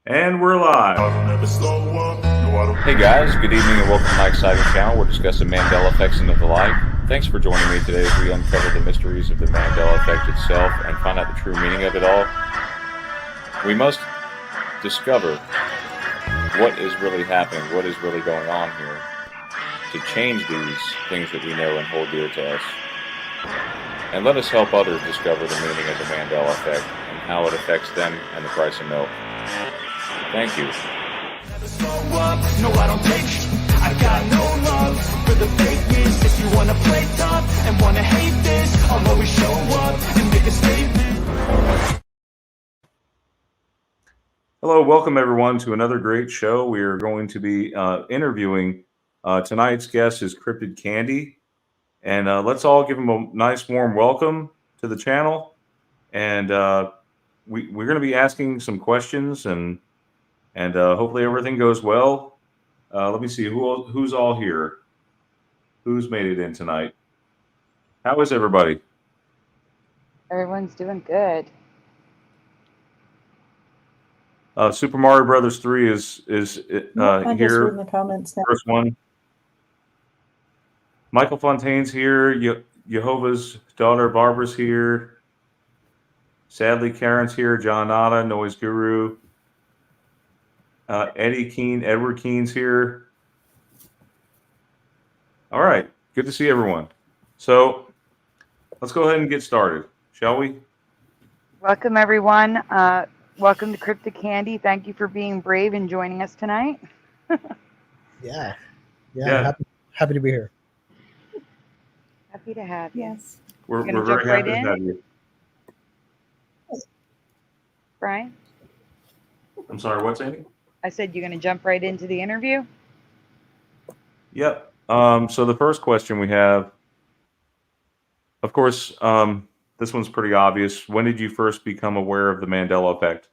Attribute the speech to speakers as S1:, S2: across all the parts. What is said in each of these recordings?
S1: And we're live.
S2: Hey guys, good evening and welcome to my exciting channel. We're discussing Mandela effects and the like. Thanks for joining me today as we uncover the mysteries of the Mandela effect itself and find out the true meaning of it all. We must discover what is really happening, what is really going on here, to change these things that we know and hold dear to us. And let us help others discover the meaning of the Mandela effect and how it affects them and the price of milk. Thank you.
S3: No, I don't take I got no love for the fakeness. If you wanna play tough and wanna hate this, I'll always show up and make a statement.
S1: Hello, welcome everyone to another great show. We are going to be interviewing tonight's guest is Cryptid Candy, and let's all give him a nice warm welcome to the channel. And we're going to be asking some questions, and hopefully everything goes well. Let me see who's all here. Who's made it in tonight? How is everybody?
S4: Everyone's doing good.
S1: Super Mario Brothers 3 is
S5: I just
S1: here.
S5: read in the comments now.
S1: First one. Michael Fontaine's here. Jehovah's daughter Barbara's here. Sadly, Karen's here. John Nada, Noise Guru. Edward Keen's here. All right, good to see everyone. So let's go ahead and get started, shall we?
S4: Welcome, everyone. Welcome to Cryptid Candy. Thank you for being brave and joining us tonight.
S5: Yeah. Happy to be here.
S4: Happy to have you.
S5: Yes.
S1: We're
S4: gonna
S1: very
S4: jump right
S1: happy to
S4: in?
S1: have you.
S4: Brian?
S1: I'm sorry, what's Amy?
S4: I said you're going to jump right into the interview?
S1: Yep. So the first question we have, of course, this one's pretty obvious. When did you first become aware of the Mandela effect?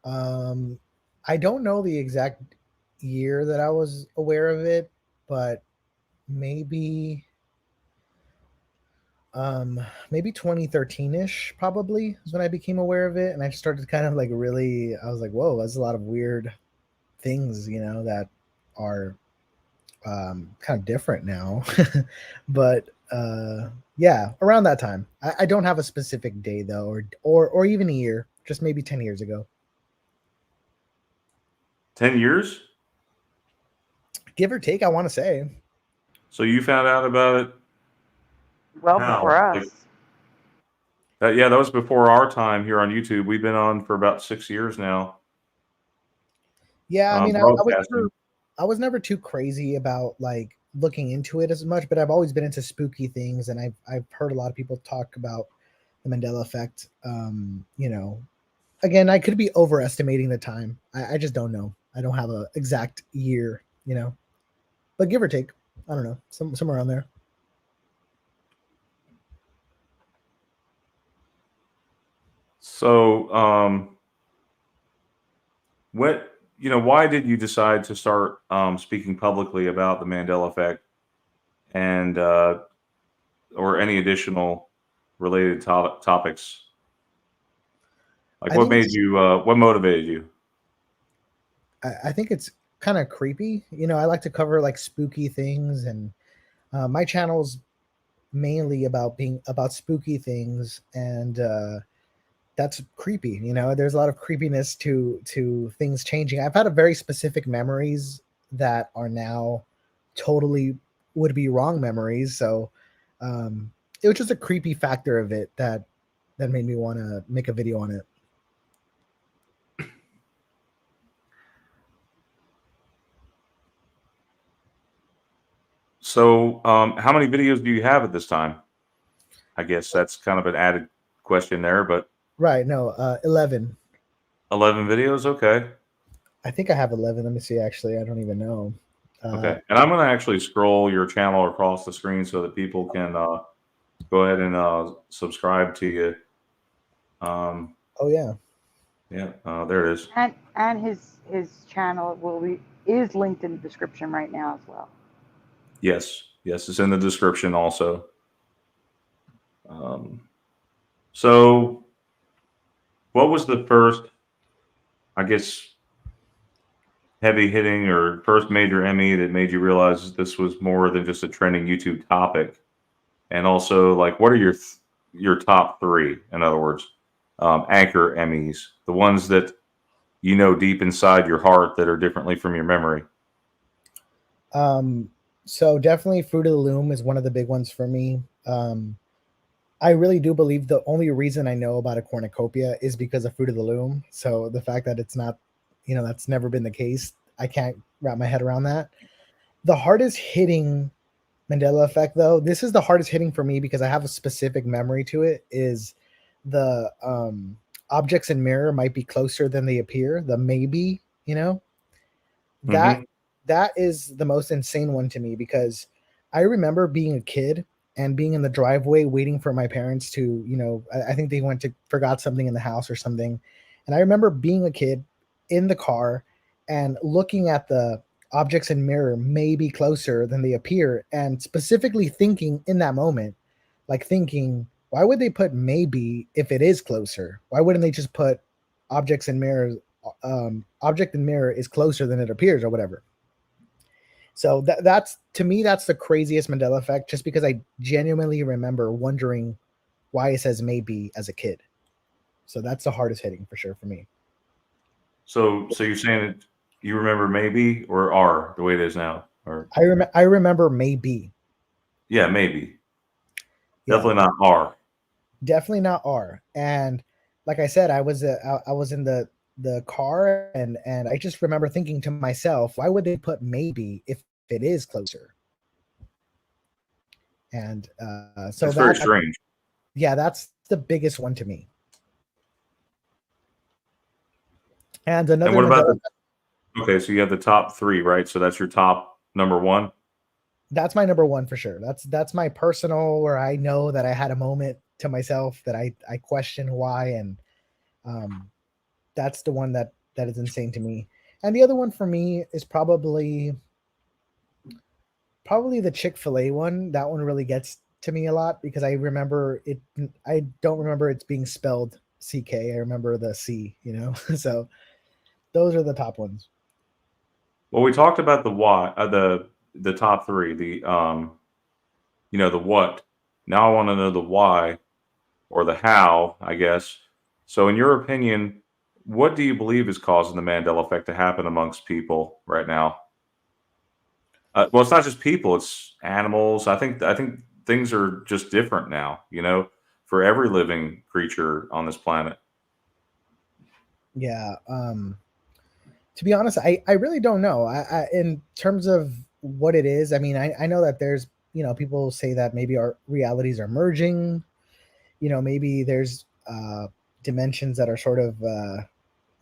S5: I don't know the exact year that I was aware of it, but maybe 2013-ish probably is when I became aware of it, and I started kind of like really, I was like, whoa, there's a lot of weird things, that are kind of different now. But yeah, around that time. I don't have a specific day though, or even a year, just maybe 10 years ago.
S1: 10 years?
S5: Give or take, I want to say.
S1: So you found out about it?
S4: Well,
S1: How?
S4: before us.
S1: Yeah, that was before our time here on YouTube. We've been on for about 6 years now.
S5: Yeah, I mean,
S1: broadcasting.
S5: I was never too crazy about like looking into it as much, but I've always been into spooky things, and I've heard a lot of people talk about the Mandela effect. Again, I could be overestimating the time. I just don't know. I don't have a exact year, but give or take, I don't know, somewhere around there.
S1: So, why did you decide to start speaking publicly about the Mandela effect and or any additional related topics? Like, what motivated you?
S5: I think it's kind of creepy. I like to cover like spooky things, and my channel's mainly about spooky things, and that's creepy. There's a lot of creepiness to things changing. I've had a very specific memories that are now totally would be wrong memories. So it was just a creepy factor of it that made me want to make a video on it.
S1: So, how many videos do you have at this time? I guess that's kind of an added question there, but
S5: Right. No, 11.
S1: 11 videos. Okay.
S5: I think I have 11. Let me see. Actually, I don't even know.
S1: Okay. And I'm going to actually scroll your channel across the screen so that people can go ahead and subscribe to you.
S5: Oh yeah.
S1: Yeah. There it is.
S4: And his channel is linked in the description right now as well.
S1: Yes. It's in the description also. So what was the first I guess, heavy hitting or first major Emmy that made you realize this was more than just a trending YouTube topic? And also, like, what are your top three? In other words, anchor Emmys, the ones that you know deep inside your heart that are differently from your memory.
S5: So definitely Fruit of the Loom is one of the big ones for me. I really do believe the only reason I know about a cornucopia is because of Fruit of the Loom. So the fact that it's not, that's never been the case, I can't wrap my head around that. The hardest hitting Mandela effect, though, this is the hardest hitting for me because I have a specific memory to it, is the objects in mirror might be closer than they appear. The maybe, that that is the most insane one to me because I remember being a kid and being in the driveway waiting for my parents to, I think they forgot something in the house or something. And I remember being a kid in the car and looking at the objects in mirror may be closer than they appear, and specifically thinking in that moment, why would they put maybe if it is closer? Why wouldn't they just put objects in mirrors? Object in mirror is closer than it appears, or whatever. So that's, to me, that's the craziest Mandela effect, just because I genuinely remember wondering why it says maybe as a kid. So that's the hardest hitting for sure for me.
S1: So you're saying that you remember maybe or are the way it is now? Or
S5: I remember maybe.
S1: Yeah, maybe.
S5: Yeah.
S1: Definitely not are.
S5: Definitely not are. And like I said, I was in the car and I just remember thinking to myself, why would they put maybe if it is closer? And so
S1: it's very strange.
S5: Yeah, that's the biggest one to me. And another.
S1: And what about okay, so you have the top three, right? So that's your top number one.
S5: That's my number one for sure. That's my personal, where I know that I had a moment to myself that I question why, and that's the one that is insane to me. And the other one for me is probably the Chick-fil-A one. That one really gets to me a lot because I remember it. I don't remember it's being spelled CK. I remember the C, so those are the top ones.
S1: Well, we talked about the why, the top three, the the what. Now I want to know the why or the how, I guess. So in your opinion, what do you believe is causing the Mandela effect to happen amongst people right now? Well, it's not just people; it's animals. I think things are just different now. For every living creature on this planet.
S5: Yeah. To be honest, I really don't know. I in terms of what it is. I mean, I know that there's people say that maybe our realities are merging. Maybe there's dimensions that are sort of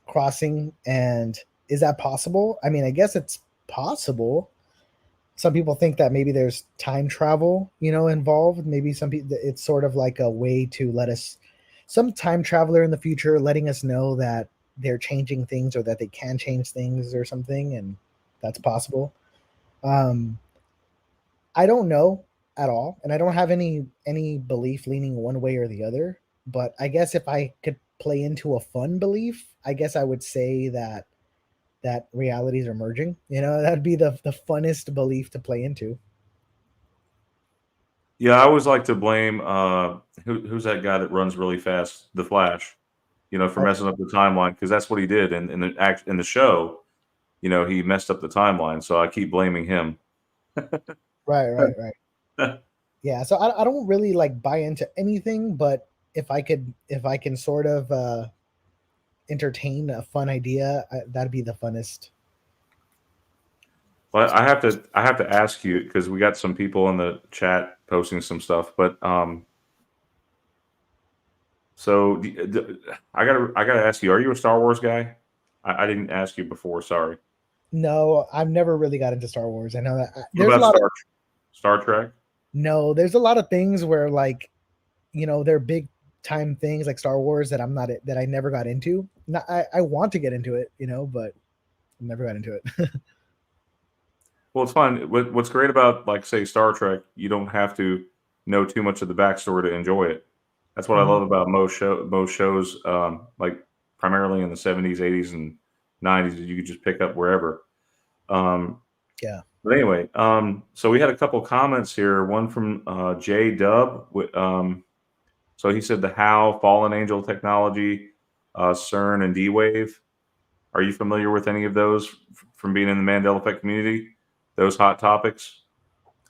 S5: crossing. And is that possible? I mean, I guess it's possible. Some people think that maybe there's time travel, involved. Maybe some people, it's sort of like a way to let us, some time traveler in the future, letting us know that they're changing things or that they can change things or something. And that's possible. I don't know at all. And I don't have any belief leaning one way or the other, but I guess if I could play into a fun belief, I guess I would say that realities are merging. That'd be the funnest belief to play into.
S1: Yeah, I always like to blame who's that guy that runs really fast, the Flash, for messing up the timeline, because that's what he did in the show. He messed up the timeline, so I keep blaming him.
S5: Right. Yeah, so I don't really like buy into anything, but if I can sort of entertain a fun idea, that'd be the funnest.
S1: Well, I have to ask you, because we got some people in the chat posting some stuff, but so I gotta ask you, are you a Star Wars guy? I didn't ask you before. Sorry.
S5: No, I've never really got into Star Wars. I know that
S1: What about Star Trek?
S5: No, there's a lot of things where they're big time things like Star Wars that I never got into. I want to get into it, but I never got into it.
S1: Well, it's fine. What's great about, like, say, Star Trek, you don't have to know too much of the backstory to enjoy it. That's what I love about most shows, like primarily in the 70s, 80s, and '90s that you could just pick up wherever.
S5: Yeah.
S1: But anyway, so we had a couple comments here. One from J Dub. So he said the How, Fallen Angel technology, CERN, and D Wave. Are you familiar with any of those from being in the Mandela Effect community? Those hot topics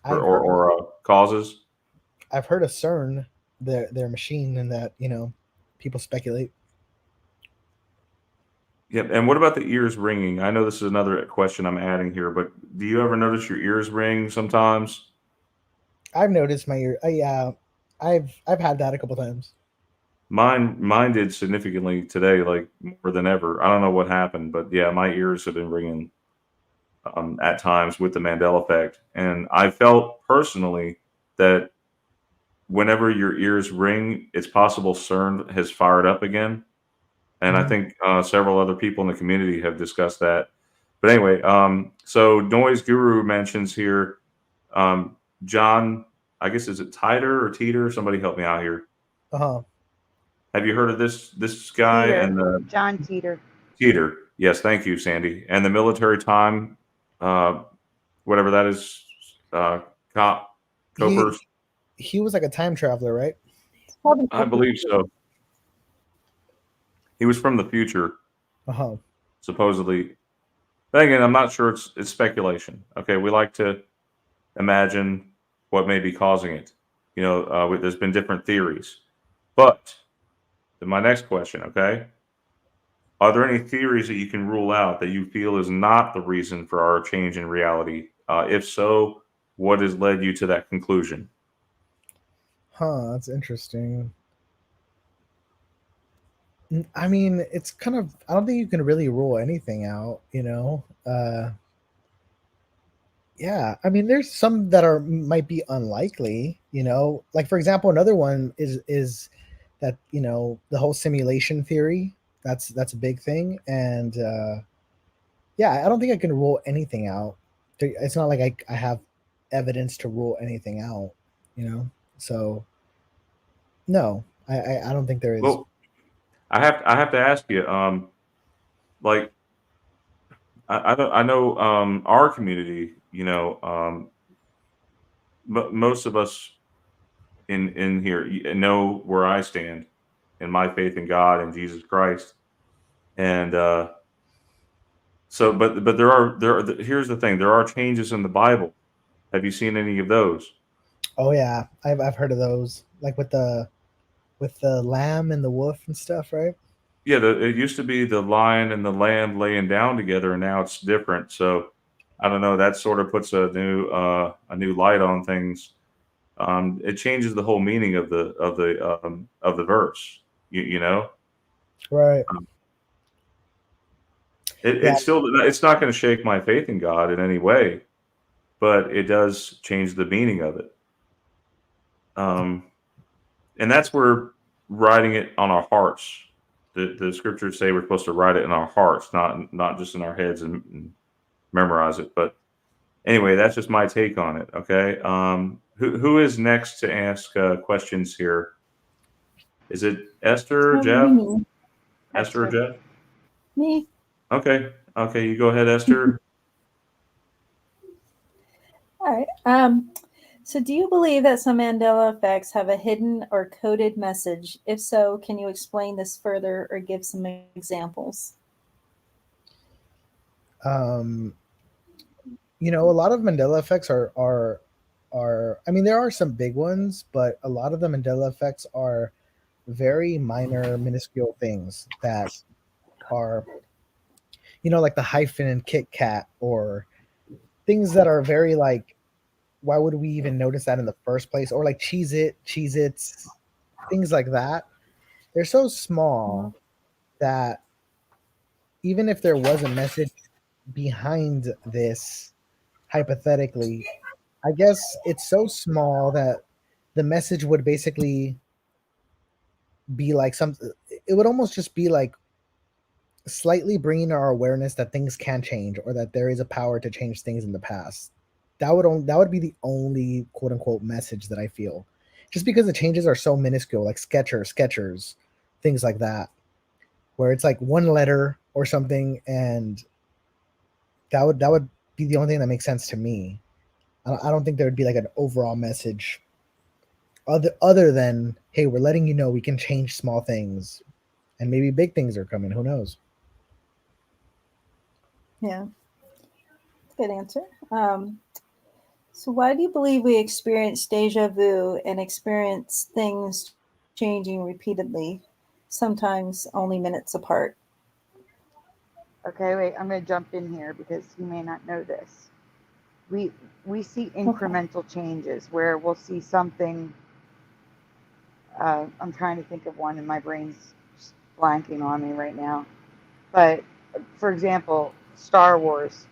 S1: or causes?
S5: I've heard of CERN, their machine, and that people speculate.
S1: Yep. And what about the ears ringing? I know this is another question I'm adding here, but do you ever notice your ears ring sometimes?
S5: I've noticed my ear. Yeah, I've had that a couple times.
S1: Mine did significantly today, like more than ever. I don't know what happened, but yeah, my ears have been ringing at times with the Mandela effect, and I felt personally that whenever your ears ring, it's possible CERN has fired up again. And I think several other people in the community have discussed that. But anyway, so Noise Guru mentions here, John, I guess, is it Titer or Teeter? Somebody help me out here. Have you heard of this guy?
S4: Teeter.
S1: And
S4: John Teeter.
S1: Teeter. Yes, thank you, Sandy. And the military time, whatever that is, Copers.
S5: He was like a time traveler, right?
S1: I believe so. He was from the future, supposedly. But again, I'm not sure. It's speculation. Okay, we like to imagine what may be causing it. There's been different theories. But my next question, okay? Are there any theories that you can rule out that you feel is not the reason for our change in reality? If so, what has led you to that conclusion?
S5: That's interesting. I mean, it's kind of, I don't think you can really rule anything out, yeah, I mean, there's some that might be unlikely, like, for example, another one is that, the whole simulation theory, that's a big thing. And yeah, I don't think I can rule anything out. It's not like I have evidence to rule anything out, so no, I don't think there is.
S1: Well, I have to ask you, like, I know our community, most of us in here know where I stand in my faith in God and Jesus Christ, and but here's the thing: there are changes in the Bible. Have you seen any of those?
S5: Oh yeah, I've heard of those, like with the lamb and the wolf and stuff, right?
S1: Yeah, it used to be the lion and the lamb laying down together, and now it's different. So I don't know. That sort of puts a new light on things. It changes the whole meaning of the verse. You know,
S5: right?
S1: It's not going to shake my faith in God in any way, but it does change the meaning of it. And that's where writing it on our hearts. The scriptures say we're supposed to write it in our hearts, not just in our heads and memorize it. But anyway, that's just my take on it. Okay. Who is next to ask questions here? Is it Esther, Jeff?
S6: Me.
S1: Esther or Jeff?
S6: Me.
S1: Okay. You go ahead, Esther.
S6: All right. So do you believe that some Mandela effects have a hidden or coded message? If so, can you explain this further or give some examples?
S5: A lot of Mandela effects are I mean, there are some big ones, but a lot of the Mandela effects are very minor, minuscule things that are, like the hyphen and Kit Kat, or things that are very like, why would we even notice that in the first place? Or like Cheez-Its, things like that. They're so small that even if there was a message behind this, hypothetically, I guess it's so small that the message would basically be like it would almost just be like slightly bringing our awareness that things can change, or that there is a power to change things in the past. That would be the only quote unquote message that I feel, just because the changes are so minuscule, like Skechers, things like that, where it's like one letter or something, and that would be the only thing that makes sense to me. I don't think there would be like an overall message other than, hey, we're letting you know we can change small things, and maybe big things are coming. Who knows?
S6: Yeah, good answer. So why do you believe we experience deja vu and experience things changing repeatedly, sometimes only minutes apart?
S4: Okay, wait, I'm going to jump in here because you may not know this. We see incremental changes where we'll see something. I'm trying to think of one, and my brain's just blanking on me right now. But for example, Star Wars,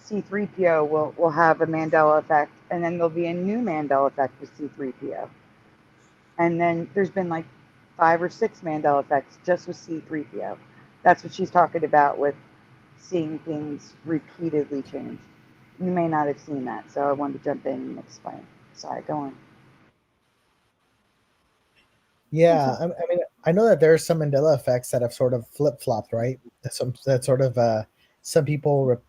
S4: C-3PO will have a Mandela effect, and then there'll be a new Mandela effect with C-3PO. And then there's been like 5 or 6 Mandela effects just with C-3PO. That's what she's talking about with seeing things repeatedly change. You may not have seen that, so I wanted to jump in and explain. Sorry, go on.
S5: Yeah, I mean, I know that there's some Mandela effects that have sort of flip flopped, right? That sort of some people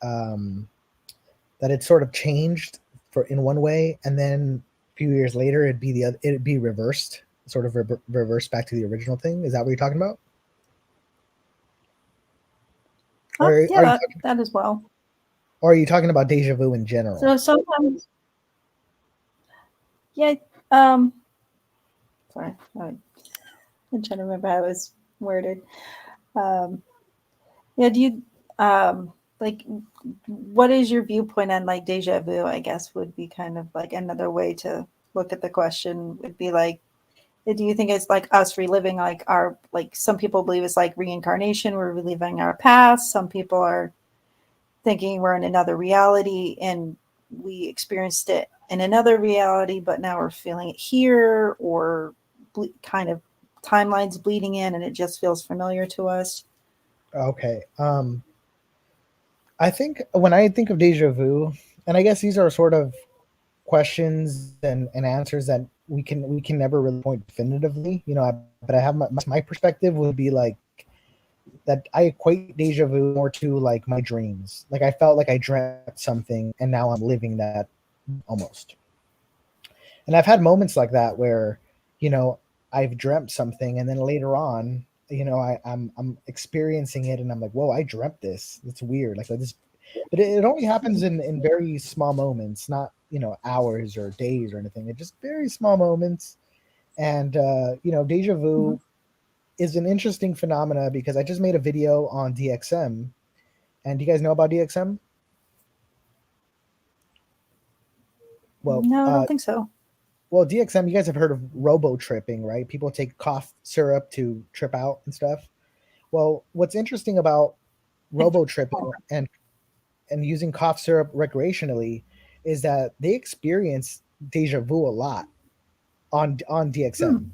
S5: that it sort of changed for in one way, and then a few years later it'd be reversed, sort of reversed back to the original thing. Is that what you're talking about?
S6: Yeah, that as well.
S5: Or are you talking about deja vu in general?
S6: So sometimes, yeah. Sorry, I'm trying to remember how it was worded. Yeah, do you like, what is your viewpoint on like deja vu? I guess would be kind of like another way to look at the question. Would be like, do you think it's like us reliving like our, like some people believe it's like reincarnation, we're reliving our past. Some people are thinking we're in another reality and we experienced it in another reality, but now we're feeling it here, or kind of timelines bleeding in and it just feels familiar to us.
S5: Okay. I think when I think of deja vu, and I guess these are sort of questions and answers that we can never really point definitively, but I have my perspective would be like that I equate deja vu more to like my dreams. Like I felt like I dreamt something and now I'm living that almost. And I've had moments like that where, I've dreamt something and then later on, I'm experiencing it and I'm like, whoa, I dreamt this. It's weird. Like this, but it only happens in very small moments, not, hours or days or anything. It's just very small moments. And, deja vu is an interesting phenomena because I just made a video on DXM. And do you guys know about DXM? Well,
S6: No, I don't think so.
S5: Well, DXM, you guys have heard of robo tripping, right? People take cough syrup to trip out and stuff. Well, what's interesting about robo tripping and using cough syrup recreationally is that they experience deja vu a lot on DXM.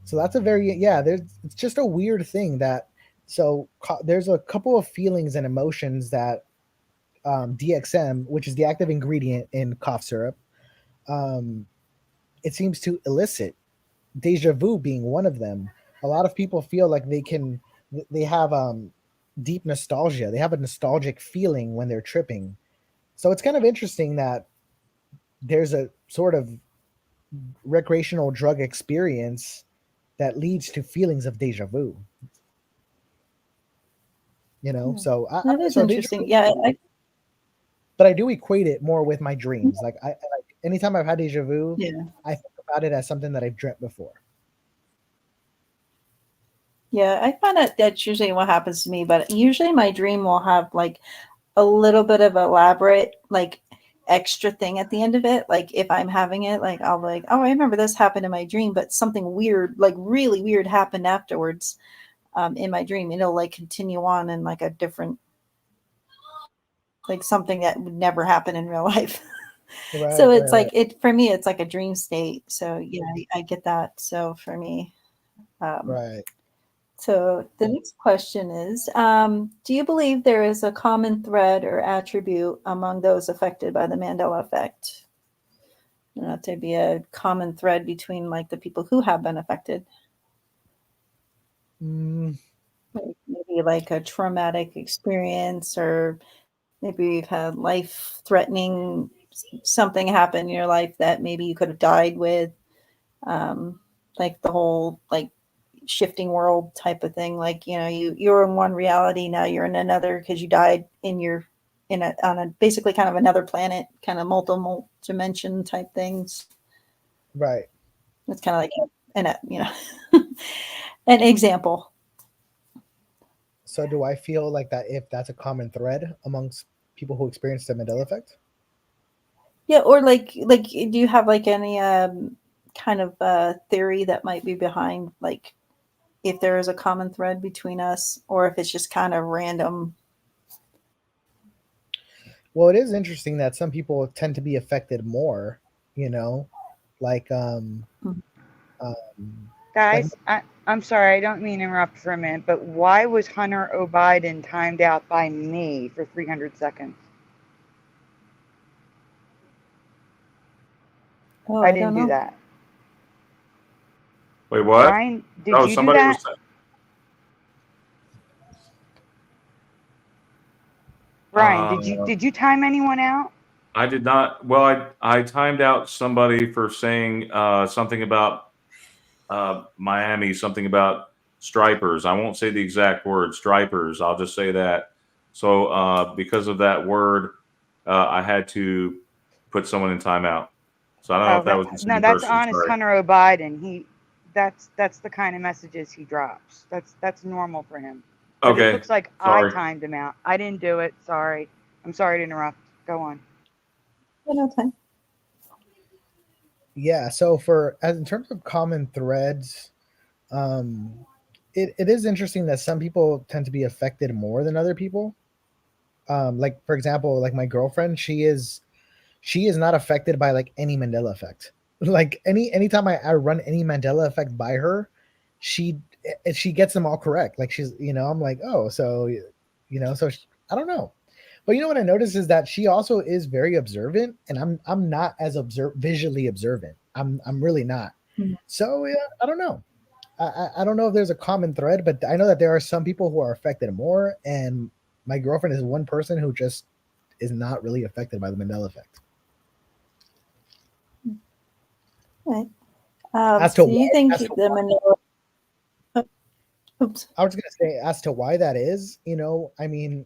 S5: So that's a very it's just a weird thing that there's a couple of feelings and emotions that DXM, which is the active ingredient in cough syrup, it seems to elicit, deja vu being one of them. A lot of people feel like they have deep nostalgia. They have a nostalgic feeling when they're tripping. So it's kind of interesting that there's a sort of recreational drug experience that leads to feelings of deja vu. So
S6: That is interesting. Yeah,
S5: but I do equate it more with my dreams. Like anytime I've had deja vu, I think about it as something that I've dreamt before.
S6: Yeah, I find that's usually what happens to me, but usually my dream will have like a little bit of elaborate, like extra thing at the end of it. Like if I'm having it, like I'll be like, oh, I remember this happened in my dream, but something weird, like really weird happened afterwards in my dream. It'll like continue on in like a different, like something that would never happen in real life.
S5: Right,
S6: so it's
S5: right,
S6: like it for me, it's like a dream state. So yeah, I get that. So for me,
S5: right.
S6: So the next question is, do you believe there is a common thread or attribute among those affected by the Mandela effect? To be a common thread between like the people who have been affected.
S5: Mm.
S6: Maybe be like a traumatic experience, or maybe you've had life-threatening something happen in your life that maybe you could have died with, like the whole like shifting world type of thing. Like, you know, you're in one reality, now you're in another because you died on a basically kind of another planet, kind of multiple dimension type things.
S5: Right.
S6: It's kind of like an example.
S5: So do I feel like that if that's a common thread amongst people who experience the Mandela effect?
S6: Yeah, or like do you have like any kind of theory that might be behind, like, if there is a common thread between us, or if it's just kind of random?
S5: Well, it is interesting that some people tend to be affected more, you know, like
S6: Mhm.
S5: like
S4: Guys, I'm sorry, I don't mean to interrupt for a minute, but why was Hunter O'Biden timed out by me for 300 seconds?
S6: Oh,
S4: I
S6: I
S4: didn't
S6: don't
S4: do
S6: know.
S4: that.
S1: Wait, what?
S4: Brian, did
S1: Oh,
S4: you do
S1: somebody was.
S4: that? Brian,
S1: Uh,
S4: did you time anyone out?
S1: I did not. Well, I timed out somebody for saying something about Miami, something about stripers. I won't say the exact word, stripers. I'll just say that. So because of that word, I had to put someone in timeout. So I don't know
S4: Oh,
S1: if that was the
S4: no,
S1: same
S4: that's
S1: person.
S4: honest
S1: Sorry.
S4: Hunter O'Biden. That's the kind of messages he drops. That's normal for him. But it
S1: Okay.
S4: looks like I
S1: Sorry.
S4: timed him out. I didn't do it. Sorry. I'm sorry to interrupt. Go on.
S6: Yeah, no, it's fine.
S5: yeah, so for as in terms of common threads, um it is interesting that some people tend to be affected more than other people. Like for example, like my girlfriend, she is not affected by like any Mandela effect. Like anytime I run any Mandela effect by her, she gets them all correct. Like she's, I'm like, oh, so I don't know. But you know what I noticed is that she also is very observant, and I'm not as visually observant. I'm really not.
S6: Mhm.
S5: So yeah, I don't know. I don't know if there's a common thread, but I know that there are some people who are affected more, and my girlfriend is one person who just is not really affected by the Mandela effect.
S6: Right.
S5: As to
S6: Do you
S5: why,
S6: think
S5: as to
S6: the Manila? Oops.
S5: I was going to say, as to why that is, I mean,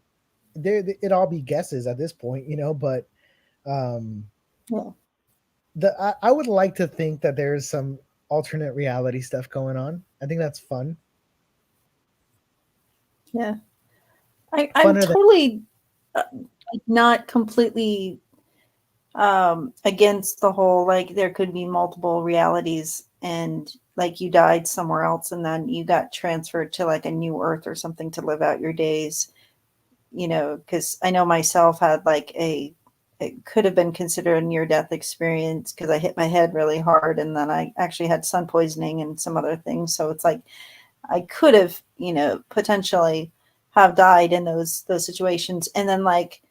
S5: it all be guesses at this point, but um,
S6: Yeah.
S5: I would like to think that there's some alternate reality stuff going on. I think that's fun.
S6: Yeah. I'm
S5: Funner than
S6: totally not completely against the whole, like, there could be multiple realities, and like you died somewhere else and then you got transferred to like a new earth or something to live out your days, because I know myself had like it could have been considered a near death experience because I hit my head really hard, and then I actually had sun poisoning and some other things. So it's like I could have, potentially have died in those situations, and then like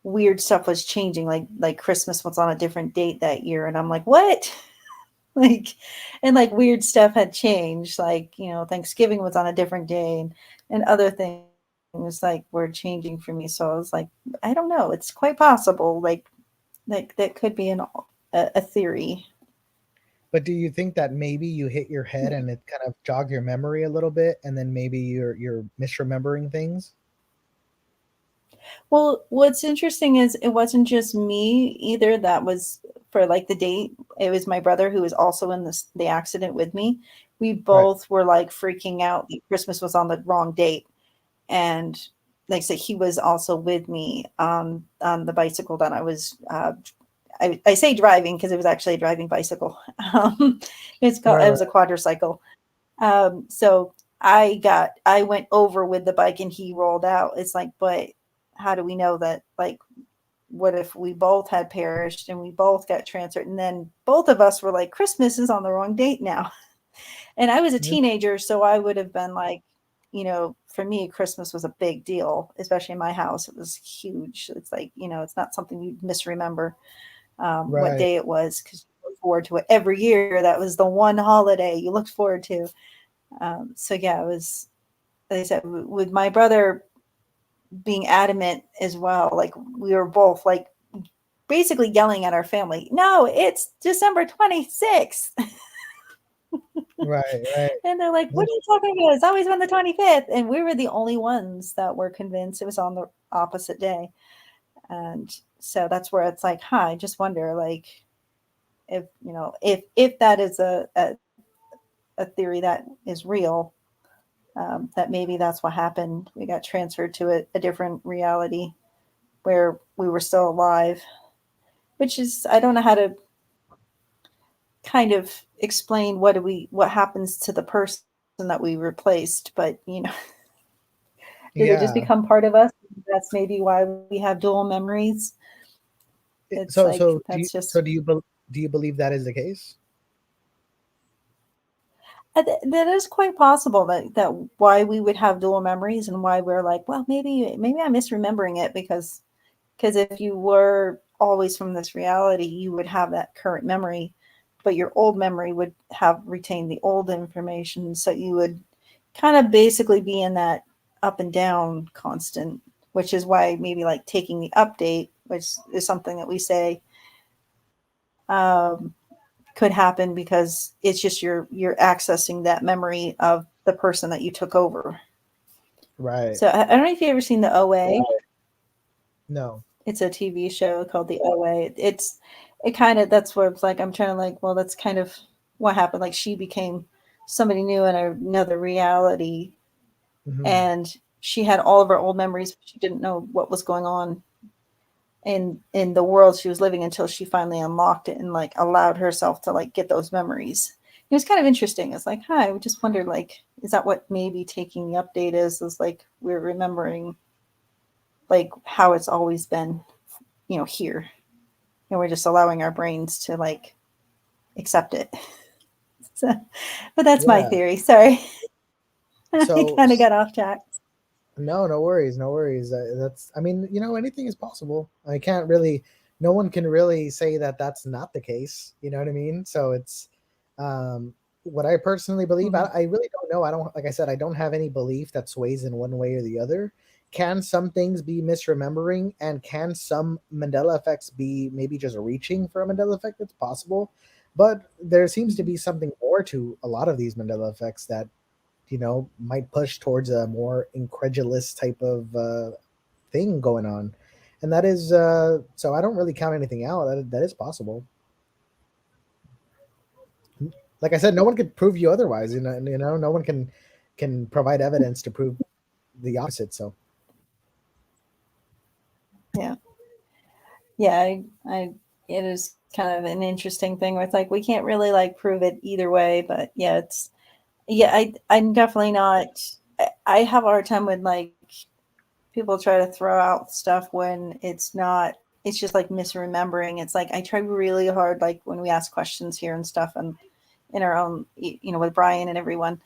S6: weird stuff was changing, like Christmas was on a different date that year, and I'm like, what? Like, and like weird stuff had changed, like, Thanksgiving was on a different day, and other things like were changing for me. So I was like, I don't know, it's quite possible, like that could be a theory.
S5: But do you think that maybe you hit your head and it kind of jogged your memory a little bit, and then maybe you're misremembering things?
S6: Well, what's interesting is it wasn't just me either that was for like the date. It was my brother who was also in the accident with me. We
S5: Right.
S6: both were like freaking out. Christmas was on the wrong date. And like I said, he was also with me on the bicycle that I was I say driving because it was actually a driving bicycle. It
S5: Right.
S6: was a quadricycle. So I went over with the bike and he rolled out. It's like, but how do we know that? Like, what if we both had perished and we both got transferred, and then both of us were like, Christmas is on the wrong date now. And I was a
S5: Mhm.
S6: teenager, so I would have been like, for me, Christmas was a big deal, especially in my house. It was huge. It's like, it's not something you misremember what
S5: Right.
S6: day it was, because you look forward to it every year. That was the one holiday you looked forward to. So yeah, they said with my brother being adamant as well, like we were both like basically yelling at our family, no, it's December 26th.
S5: Right.
S6: And they're like, what are you talking about? It's always been the 25th. And we were the only ones that were convinced it was on the opposite day. And so that's where it's like, I just wonder, like, if, you know, if that is a theory that is real, that maybe that's what happened. We got transferred to a different reality where we were still alive, which is, I don't know how to kind of explain what happens to the person that we replaced, but you know, did it just become part of us? That's maybe why we have dual memories. It's
S5: so
S6: like,
S5: so
S6: that's
S5: do you believe that is the case?
S6: That is quite possible that why we would have dual memories and why we're like, well, maybe I'm misremembering it because if you were always from this reality, you would have that current memory, but your old memory would have retained the old information. So you would kind of basically be in that up and down constant, which is why maybe like taking the update, which is something that we say, could happen because it's just you're accessing that memory of the person that you took over.
S5: Right.
S6: So I don't know if you've ever seen the OA.
S5: No.
S6: It's a TV show called the OA. It kind of, that's where it's like, I'm trying to like, well, that's kind of what happened. Like she became somebody new in another reality.
S5: Mm-hmm.
S6: And she had all of her old memories. But she didn't know what was going on in the world she was living until she finally unlocked it and like allowed herself to like get those memories. It was kind of interesting. It's like, I just wondered, like, is that what maybe taking the update is like we're remembering like how it's always been, you know, here, and we're just allowing our brains to like accept it. So, but that's my theory. Sorry.
S5: So
S6: I kind of got off track.
S5: No worries. That's, I mean, you know, anything is possible. I can't really, no one can really say that that's not the case. You know what I mean? So it's, what I personally believe.
S6: Mm-hmm.
S5: I really don't know. I don't, like I said, I don't have any belief that sways in one way or the other. Can some things be misremembering, and can some Mandela effects be maybe just reaching for a Mandela effect? It's possible, but there seems to be something more to a lot of these Mandela effects that, you know, might push towards a more incredulous type of thing going on. And that is, so I don't really count anything out. That is possible. Like I said, no one could prove you otherwise. You know, no one can provide evidence to prove the opposite. So
S6: yeah, I it is kind of an interesting thing where it's like we can't really like prove it either way, but yeah, I'm definitely not. I have a hard time with like people try to throw out stuff when it's not. It's just like misremembering. It's like I try really hard, like when we ask questions here and stuff, and in our own, you know, with Brian and everyone,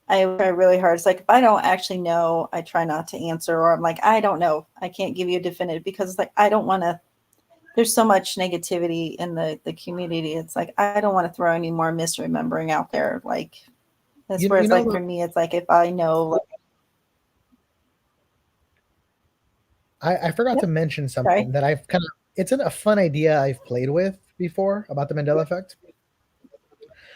S6: I try really hard. It's like if I don't actually know, I try not to answer, or I'm like I don't know. I can't give you a definitive because it's like I don't want to. There's so much negativity in the community. It's like I don't want to throw any more misremembering out there. Like that's where it's like for me, it's like if I know. Like,
S5: I forgot to mention something that I've kind of, it's a fun idea I've played with before about the Mandela effect.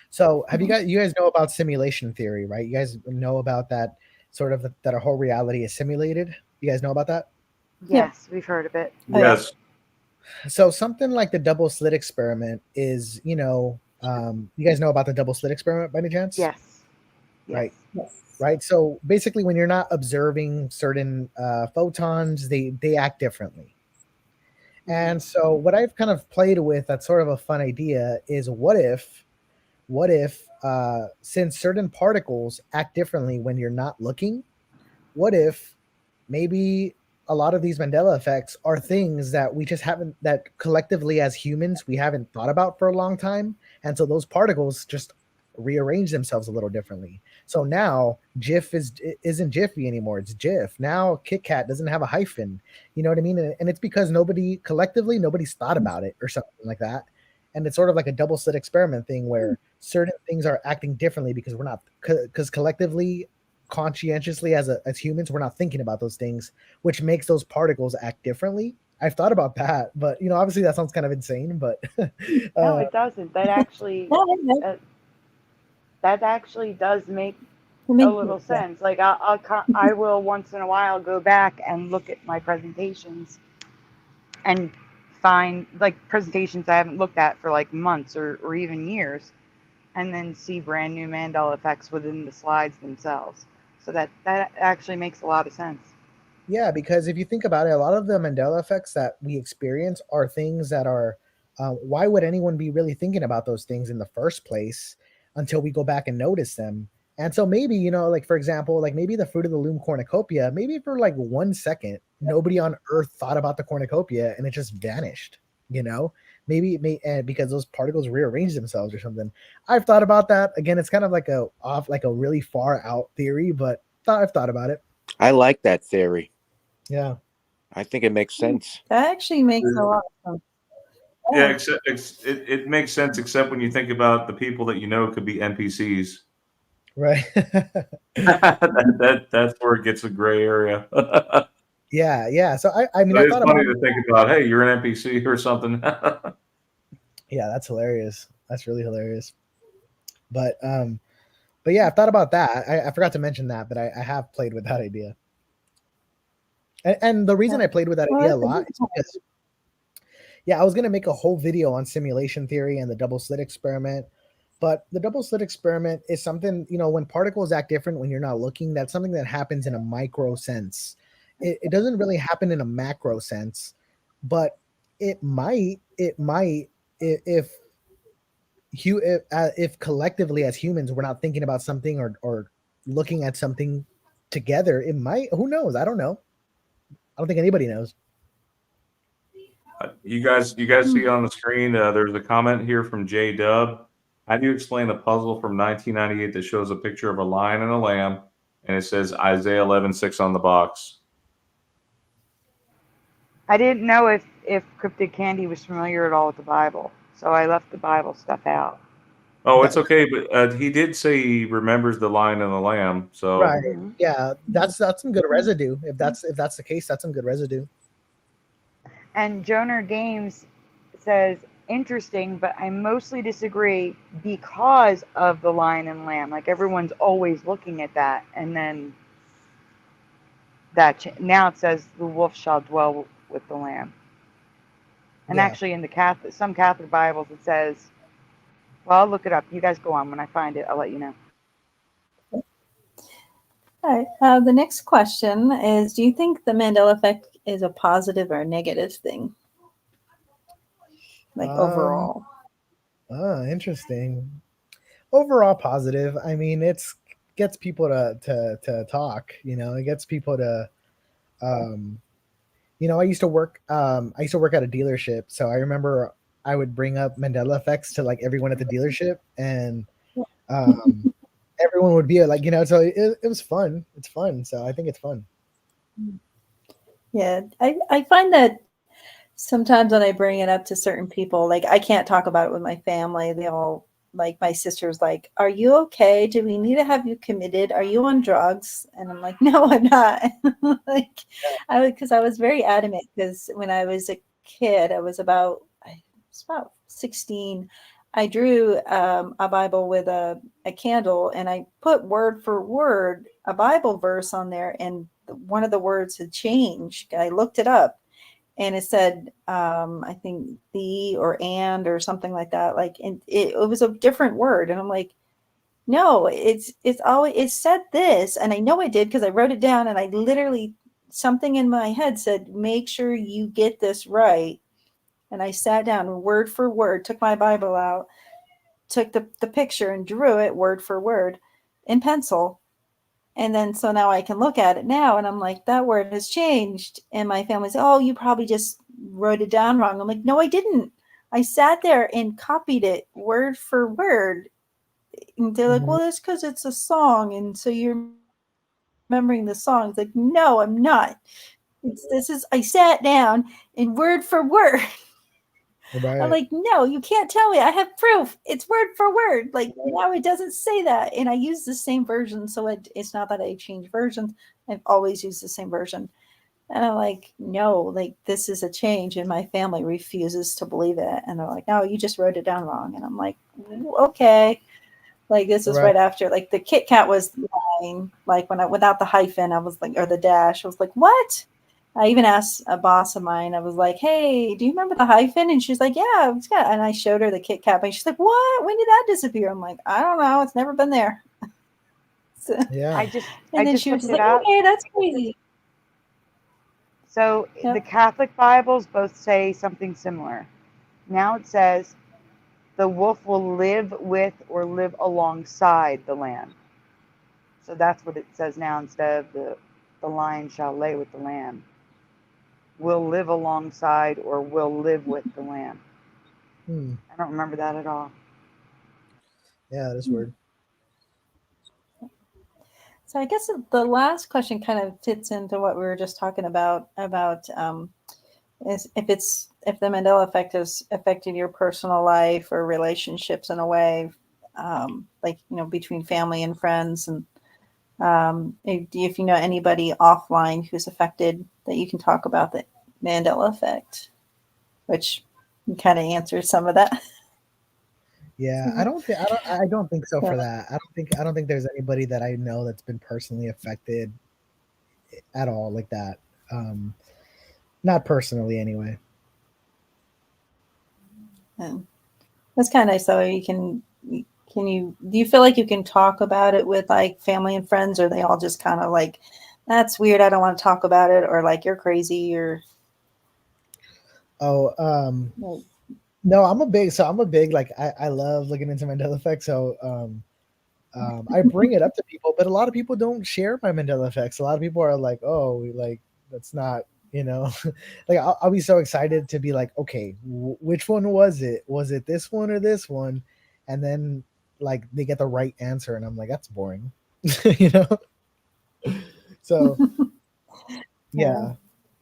S5: So have you guys know about simulation theory, right? You guys know about that sort of, that our whole reality is simulated. You guys know about that?
S4: Yes, we've heard of it.
S1: Yes.
S5: So something like the double slit experiment is, you know, you guys know about the double slit experiment by any chance?
S4: Yes.
S5: Right.
S6: Yes.
S5: Right. So basically, when you're not observing certain photons, they act differently. And so what I've kind of played with, that's sort of a fun idea, is what if since certain particles act differently when you're not looking, what if maybe a lot of these Mandela effects are things that we just haven't, that collectively as humans we haven't thought about for a long time, and so those particles just rearrange themselves a little differently. So now Jif isn't Jiffy anymore, it's Jif. Now Kit Kat doesn't have a hyphen. You know what I mean? And it's because nobody's thought about it or something like that. And it's sort of like a double slit experiment thing where certain things are acting differently because we're not, because collectively conscientiously as humans, we're not thinking about those things, which makes those particles act differently. I've thought about that, but obviously that sounds kind of insane, but
S4: No, it doesn't. That actually,
S6: No, no,
S4: uh, that actually does make
S6: it
S4: a
S6: makes
S4: little
S6: yeah.
S4: sense. Like I will once in a while go back and look at my presentations and find like presentations I haven't looked at for like months or even years, and then see brand new Mandela effects within the slides themselves. So that actually makes a lot of sense.
S5: Yeah, because if you think about it, a lot of the Mandela effects that we experience are things that are, why would anyone be really thinking about those things in the first place until we go back and notice them? And so maybe, like for example, like maybe the fruit of the loom cornucopia, maybe for like 1 second, nobody on earth thought about the cornucopia and it just vanished, maybe it may, because those particles rearranged themselves or something. I've thought about that. Again, it's kind of like a really far out theory, but I've thought about it.
S7: I like that theory.
S5: Yeah.
S7: I think it makes sense.
S6: That actually makes a lot of sense.
S1: Yeah, it makes sense, except when you think about the people that could be NPCs.
S5: Right.
S1: That's where it gets a gray area.
S5: Yeah. So I mean,
S1: But
S5: I
S1: it's
S5: thought
S1: funny
S5: about,
S1: to think about. Hey, you're an NPC or something.
S5: yeah, that's hilarious. That's really hilarious. But yeah, I've thought about that. I forgot to mention that, but I have played with that idea. And the reason I played with that
S6: Well,
S5: idea a
S6: that's a
S5: lot
S6: good
S5: is because, yeah, I was gonna make a whole video on simulation theory and the double slit experiment. But the double slit experiment is something, when particles act different when you're not looking, that's something that happens in a micro sense. It doesn't really happen in a macro sense, but it might if if collectively as humans we're not thinking about something or looking at something together, it might. Who knows? I don't know. I don't think anybody knows.
S1: You guys see on the screen, there's a comment here from J Dub. How do you explain the puzzle from 1998 that shows a picture of a lion and a lamb, and it says Isaiah 11:6 on the box?
S4: I didn't know if Cryptid Candy was familiar at all with the Bible, so I left the Bible stuff out.
S1: Oh, it's okay, but he did say he remembers the lion and the lamb. So
S5: Right.
S4: Mhm.
S5: Yeah, that's some good residue. If that's the case, that's some good residue.
S4: And Joner Games says, interesting, but I mostly disagree because of the lion and lamb. Like everyone's always looking at that, and then now it says the wolf shall dwell with the lamb. And
S5: Yeah.
S4: actually, in some Catholic Bibles, it says, well, I'll look it up. You guys go on. When I find it, I'll let you know.
S6: All right. The next question is, do you think the Mandela effect is a positive or a negative thing? Like overall.
S5: Interesting. Overall positive. I mean, it's gets people to talk, it gets people to I used to work at a dealership, so I remember I would bring up Mandela effects to like everyone at the dealership, and everyone would be like, so it was fun. It's fun. So I think it's fun.
S6: Yeah. I find that sometimes when I bring it up to certain people, like I can't talk about it with my family. They all, like my sister's like, are you okay? Do we need to have you committed? Are you on drugs? And I'm like, no, I'm not. Like because I was very adamant, because when I was a kid, I was about 16. I drew a Bible with a candle, and I put word for word a Bible verse on there, and one of the words had changed. I looked it up, and it said, I think the or and or something like that. Like, and it was a different word. And I'm like, no, it's always, it said this. And I know it did, because I wrote it down, and I literally, something in my head said, make sure you get this right. And I sat down word for word, took my Bible out, took the picture and drew it word for word in pencil. And then, so now I can look at it now, and I'm like, that word has changed. And my family's, oh, you probably just wrote it down wrong. I'm like, no, I didn't. I sat there and copied it word for word. And they're like, well, that's because it's a song, and so you're remembering the song. It's like, no, I'm not. I sat down and word for word
S5: Right.
S6: I'm like, no, you can't tell me. I have proof. It's word for word. Like, no, it doesn't say that. And I use the same version. So it's not that I change versions. I've always used the same version. And I'm like, no, like this is a change. And my family refuses to believe it. And they're like, no, you just wrote it down wrong. And I'm like, okay. Like this is right after, like the Kit Kat was line, like when I, without the hyphen, I was like, or the dash, I was like, what? I even asked a boss of mine, I was like, hey, do you remember the hyphen? And she's like, yeah, it's got, and I showed her the Kit Kat, and she's like, what? When did that disappear? I'm like, I don't know. It's never been there. So,
S5: Yeah.
S6: and then she was like, okay, that's crazy.
S4: So the Catholic Bibles both say something similar. Now it says, the wolf will live with or live alongside the lamb. So that's what it says now instead of the lion shall lay with the lamb. Will live alongside or will live with the lamb. I don't remember that at all.
S5: Yeah, that is weird.
S6: So I guess the last question kind of fits into what we were just talking about is if the Mandela effect has affected your personal life or relationships in a way, like, you know, between family and friends, and if you know anybody offline who's affected that you can talk about the Mandela effect, which kind of answers some of that.
S5: Yeah, I don't think so for that. I don't think there's anybody that I know that's been personally affected at all like that. Not personally anyway.
S6: And that's kind of nice though. Do you feel like you can talk about it with like family and friends, or they all just kind of like, that's weird, I don't want to talk about it, or like you're crazy, or
S5: no, I'm a big like I love looking into Mandela effect. So I bring it up to people, but a lot of people don't share my Mandela effects. A lot of people are like, oh, like that's not, you know, like I'll be so excited to be like, okay, which one was it? Was it this one or this one? And then like they get the right answer, and I'm like, that's boring, you know. So yeah.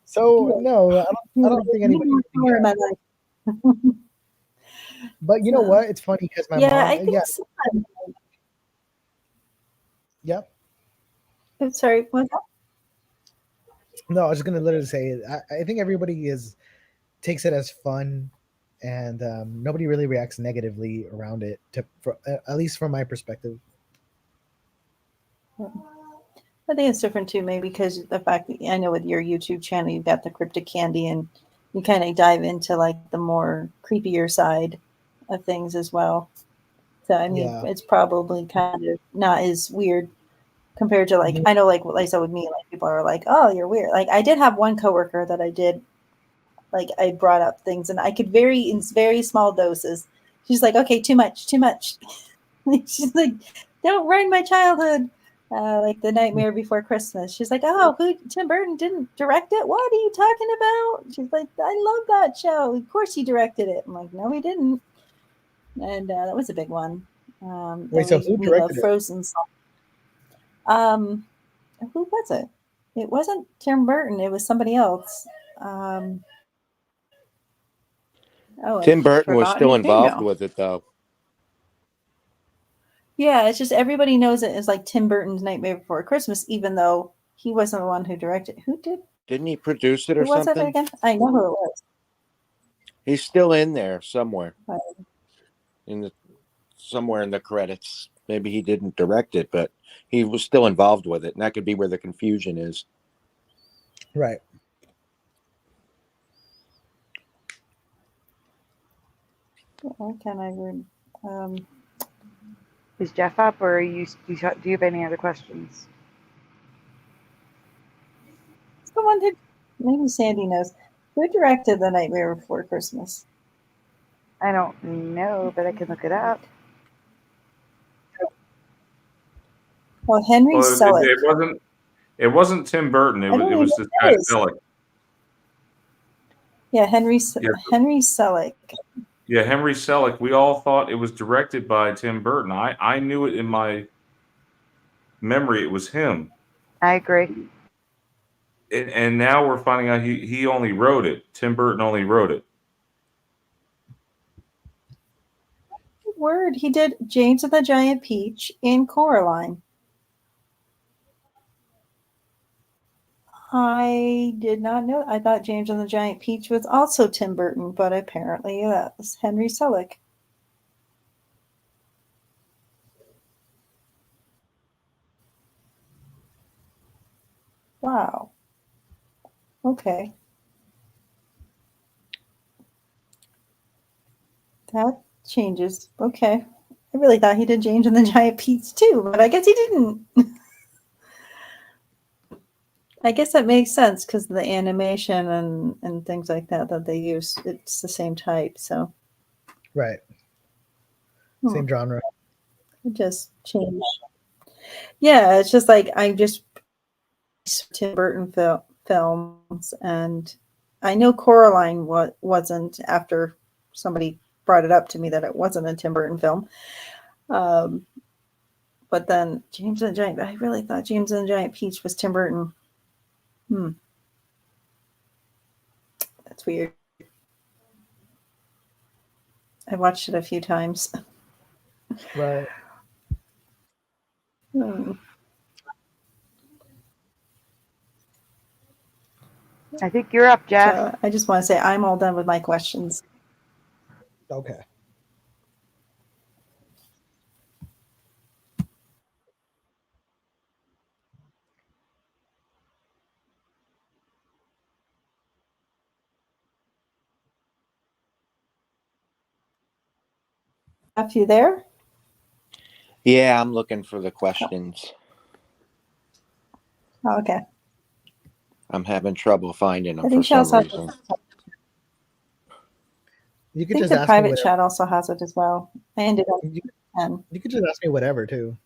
S5: So no, I don't think anybody. But you know what? It's funny because my mom.
S6: I think
S5: Yep.
S6: I'm sorry. What's that?
S5: No, I was just gonna literally say I think everybody takes it as fun, and nobody really reacts negatively around it. At least from my perspective.
S6: I think it's different too, maybe because the fact that I know with your YouTube channel you've got the Cryptid Candy, and you kind of dive into like the more creepier side of things as well. So I mean, it's probably kind of not as weird compared to like I know like what I said with me, like people are like, oh, you're weird. Like I did have one coworker that I did, like I brought up things, and I could in very small doses. She's like, okay, too much. She's like, don't ruin my childhood. Like the Nightmare Before Christmas. She's like, oh, Tim Burton didn't direct it? What are you talking about? She's like, I love that show. Of course he directed it. I'm like, no, he didn't. And that was a big one.
S5: Wait, so who directed
S6: Frozen song. Who was it? It wasn't Tim Burton. It was somebody else.
S7: Tim Burton was still involved with it, though.
S6: Yeah, it's just everybody knows it as like Tim Burton's Nightmare Before Christmas, even though he wasn't the one who directed. Who did?
S7: Didn't he produce it or
S6: who was
S7: something?
S6: It again? I know who it was.
S7: He's still in there somewhere.
S6: Right.
S7: Somewhere in the credits. Maybe he didn't direct it, but he was still involved with it, and that could be where the confusion is.
S5: Right.
S6: Can I read?
S4: Is Jeff up, or do you have any other questions?
S6: Someone who, maybe Sandy knows, who directed The Nightmare Before Christmas?
S4: I don't know, but I can look it up.
S6: Well, Henry Selick.
S1: It wasn't Tim Burton. It was this guy Selick.
S6: Yeah, Henry Selick.
S1: Yeah, Henry Selick. We all thought it was directed by Tim Burton. I knew it in my memory. It was him.
S4: I agree.
S1: And now we're finding out he only wrote it. Tim Burton only wrote it.
S6: word. He did James and the Giant Peach and Coraline. I did not know. I thought James and the Giant Peach was also Tim Burton, but apparently that was Henry Selick. Wow. Okay. That changes. Okay. I really thought he did James and the Giant Peach too, but I guess he didn't. I guess that makes sense because the animation and things like that they use, it's the same type. So
S5: Right. Same genre.
S6: it just changed. Yeah, it's just like I just Tim Burton films, and I know Coraline wasn't, after somebody brought it up to me that it wasn't a Tim Burton film. But then James and the Giant, I really thought James and the Giant Peach was Tim Burton. That's weird. I watched it a few times.
S5: Right.
S4: I think you're up, Jeff.
S6: So I just want to say I'm all done with my questions.
S5: Okay.
S6: Are you there?
S7: Yeah, I'm looking for the questions.
S6: Oh, okay.
S7: I'm having trouble finding them
S6: I
S7: for
S6: think she
S7: some
S6: also
S7: reason.
S5: You
S6: I
S5: could
S6: think
S5: just
S6: the
S5: ask me
S6: private
S5: whatever.
S6: chat also has it as well. I ended up
S5: You could just ask me whatever too.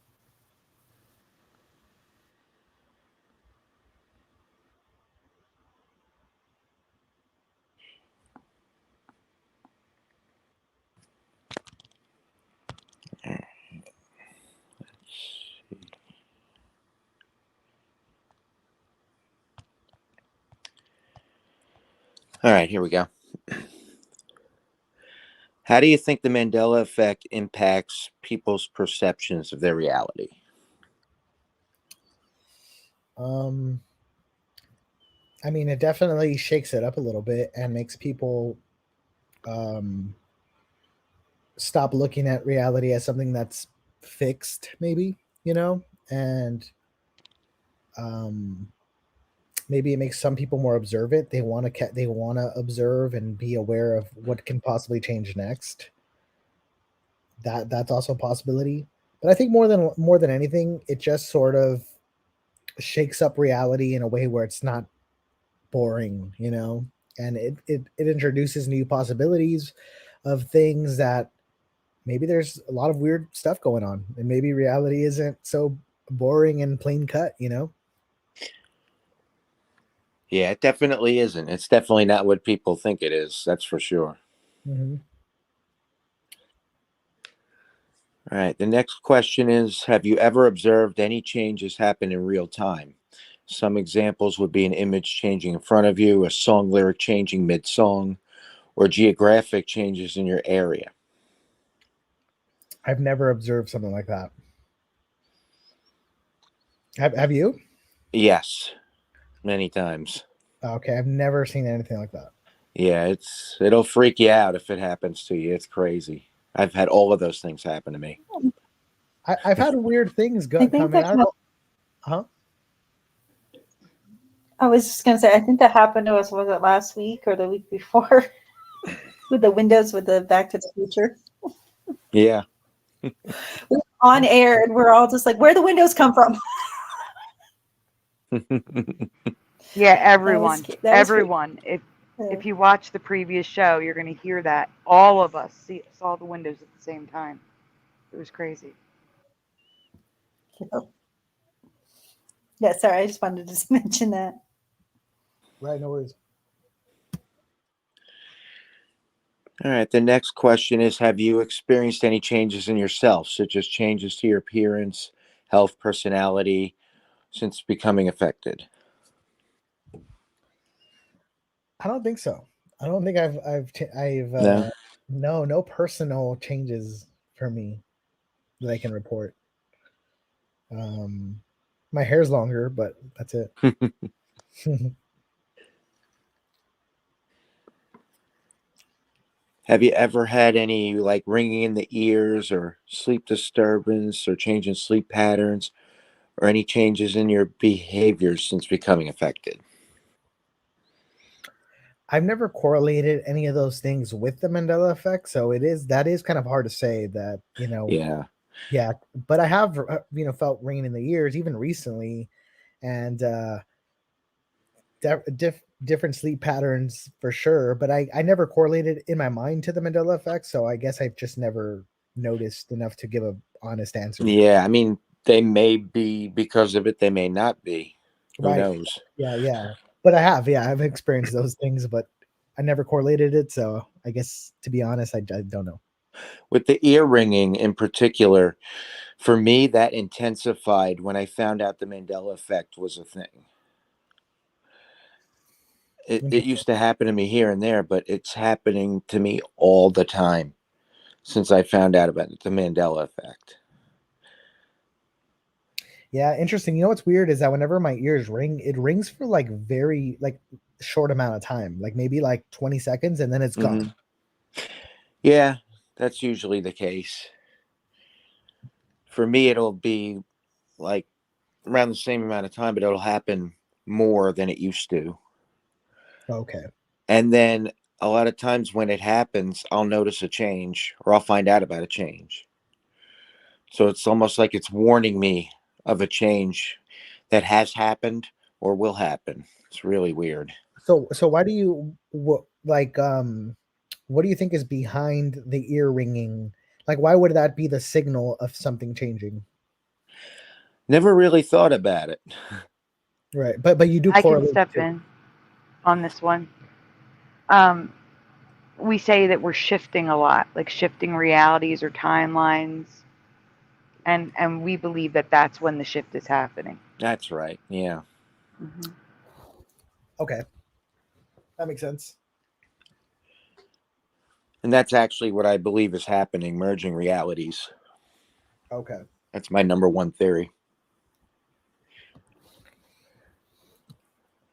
S7: All right, here we go. How do you think the Mandela effect impacts people's perceptions of their reality?
S5: I mean, it definitely shakes it up a little bit and makes people stop looking at reality as something that's fixed, maybe, and maybe it makes some people more observant. They want to observe and be aware of what can possibly change next. That's also a possibility. But I think more than anything, it just sort of shakes up reality in a way where it's not boring, and it introduces new possibilities of things that maybe there's a lot of weird stuff going on, and maybe reality isn't so boring and plain cut.
S7: Yeah, it definitely isn't. It's definitely not what people think it is. That's for sure.
S5: Mm-hmm.
S7: All right. The next question is, have you ever observed any changes happen in real time? Some examples would be an image changing in front of you, a song lyric changing mid-song, or geographic changes in your area.
S5: I've never observed something like that. Have you?
S7: Yes, many times.
S5: Okay, I've never seen anything like that.
S7: Yeah, it'll freak you out if it happens to you. It's crazy. I've had all of those things happen to me.
S5: I've had weird things
S6: I think
S5: come in.
S6: that
S5: I don't know. Huh?
S6: I was just gonna say, I think that happened to us, was it last week or the week before? With the windows with the Back to the Future.
S7: Yeah.
S6: We're on air and we're all just like, where the windows come from?
S4: Yeah, everyone.
S6: that was
S4: Everyone. If you watch the previous show, you're going to hear that. All of us saw the windows at the same time. It was crazy.
S6: Yeah, sorry, I just wanted to mention that.
S5: Right, no worries.
S7: All right. The next question is, have you experienced any changes in yourself, such as changes to your appearance, health, personality, since becoming affected?
S5: I don't think so. I don't think I've
S7: No.
S5: no personal changes for me that I can report. My hair's longer, but that's it.
S7: Have you ever had any like ringing in the ears or sleep disturbance or change in sleep patterns or any changes in your behaviors since becoming affected?
S5: I've never correlated any of those things with the Mandela effect, so that is kind of hard to say that,
S7: Yeah.
S5: yeah, but I have felt ringing in the ears even recently, and different sleep patterns for sure, but I never correlated in my mind to the Mandela effect, so I guess I've just never noticed enough to give a honest answer.
S7: Yeah, I mean, they may be because of it, they may not be. Who
S5: Right.
S7: knows?
S5: Yeah. But I've experienced those things, but I never correlated it, so I guess, to be honest, I don't know.
S7: With the ear ringing in particular, for me, that intensified when I found out the Mandela effect was a thing. It used to happen to me here and there, but it's happening to me all the time since I found out about the Mandela effect.
S5: Yeah, interesting. You know what's weird is that whenever my ears ring, it rings for like very short amount of time, like maybe like 20 seconds, and then it's gone.
S7: Yeah, that's usually the case. For me, it'll be like around the same amount of time, but it'll happen more than it used to.
S5: Okay.
S7: And then a lot of times when it happens, I'll notice a change or I'll find out about a change. So it's almost like it's warning me of a change that has happened or will happen. It's really weird.
S5: So why do you what do you think is behind the ear ringing? Like, why would that be the signal of something changing?
S7: Never really thought about it.
S5: Right, but you do
S4: I can
S5: correlate
S4: step
S5: to.
S4: in on this one. We say that we're shifting a lot, like shifting realities or timelines, and we believe that that's when the shift is happening.
S7: That's right. Yeah.
S4: Mm-hmm.
S5: Okay, that makes sense.
S7: And that's actually what I believe is happening, merging realities.
S5: Okay.
S7: That's my number one theory.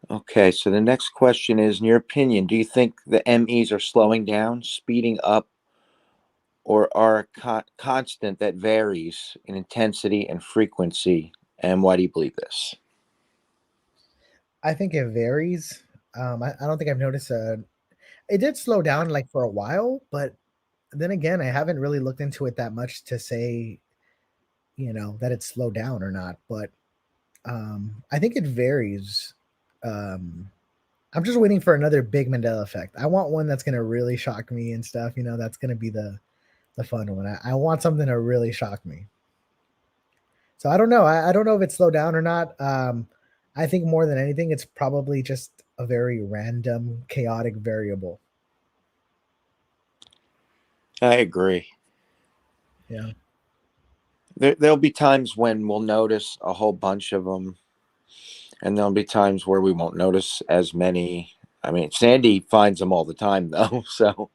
S7: Okay, so the next question is, in your opinion, do you think the MEs are slowing down, speeding up, or are constant that varies in intensity and frequency? And why do you believe this?
S5: I think it varies. I don't think I've noticed it did slow down like for a while, but then again, I haven't really looked into it that much to say, that it's slowed down or not. But I think it varies. I'm just waiting for another big Mandela effect. I want one that's gonna really shock me and stuff. That's gonna be the fun one. I want something to really shock me. So I don't know. I don't know if it's slowed down or not. I think more than anything, it's probably just a very random, chaotic variable.
S7: I agree.
S5: Yeah.
S7: There'll be times when we'll notice a whole bunch of them, and there'll be times where we won't notice as many. I mean, Sandy finds them all the time, though. So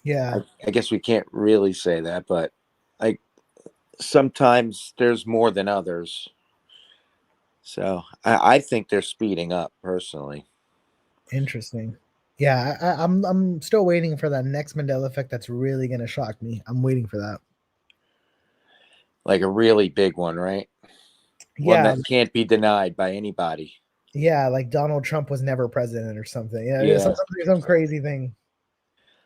S5: Yeah.
S7: I guess we can't really say that, but like sometimes there's more than others. So I think they're speeding up personally.
S5: Interesting. Yeah, I'm still waiting for that next Mandela effect that's really gonna shock me. I'm waiting for that.
S7: Like a really big one, right? One
S5: Yeah,
S7: that can't be denied by anybody.
S5: yeah, like Donald Trump was never president or something. Yeah,
S7: Yeah.
S5: some crazy thing.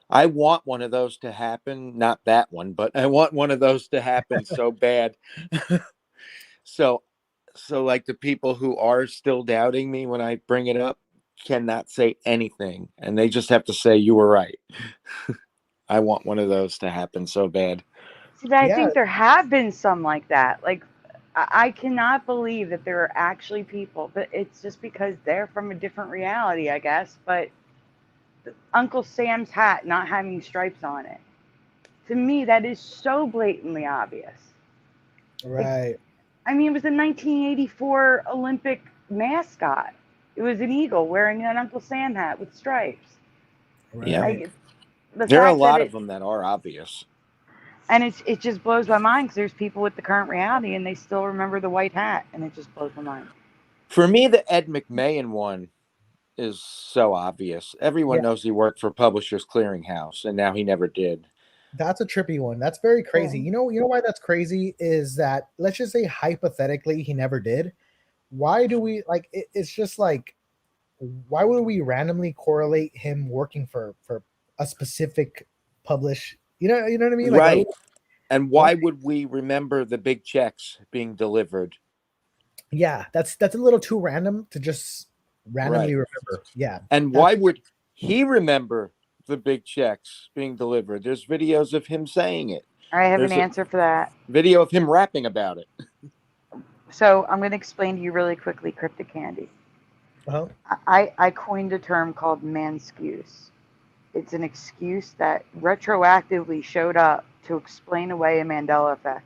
S7: I want one of those to happen. Not that one, but I want one of those to happen so bad. So like the people who are still doubting me when I bring it up cannot say anything, and they just have to say you were right. I want one of those to happen so bad.
S4: See, but I
S5: Yeah,
S4: think there have been some like that. Like, I cannot believe that there are actually people, but it's just because they're from a different reality, I guess. But Uncle Sam's hat not having stripes on it, to me, that is so blatantly obvious. Like,
S5: right.
S4: I mean, it was the 1984 Olympic mascot. It was an eagle wearing an Uncle Sam hat with stripes.
S7: Yeah.
S5: Right.
S4: The
S7: There are a
S4: fact that
S7: lot of
S4: it,
S7: them that are obvious.
S4: And it just blows my mind because there's people with the current reality and they still remember the white hat, and it just blows my mind.
S7: For me, the Ed McMahon one is so obvious. Everyone
S5: Yeah.
S7: knows he worked for Publishers Clearinghouse, and now he never did.
S5: That's a trippy one. That's very crazy.
S4: Yeah.
S5: You know why that's crazy is that, let's just say hypothetically he never did. Why do we like it's just like, why would we randomly correlate him working for a specific publish? You know what I mean? Like,
S7: Right. And why would we remember the big checks being delivered?
S5: yeah, that's a little too random to just randomly
S7: Right.
S5: remember. Yeah.
S7: And why would he remember the big checks being delivered? There's videos of him saying it.
S4: I have
S7: There's
S4: an answer for that.
S7: video of him rapping about it.
S4: So I'm going to explain to you really quickly, Cryptid Candy.
S5: Uh-huh.
S4: I coined a term called manscuse. It's an excuse that retroactively showed up to explain away a Mandela effect.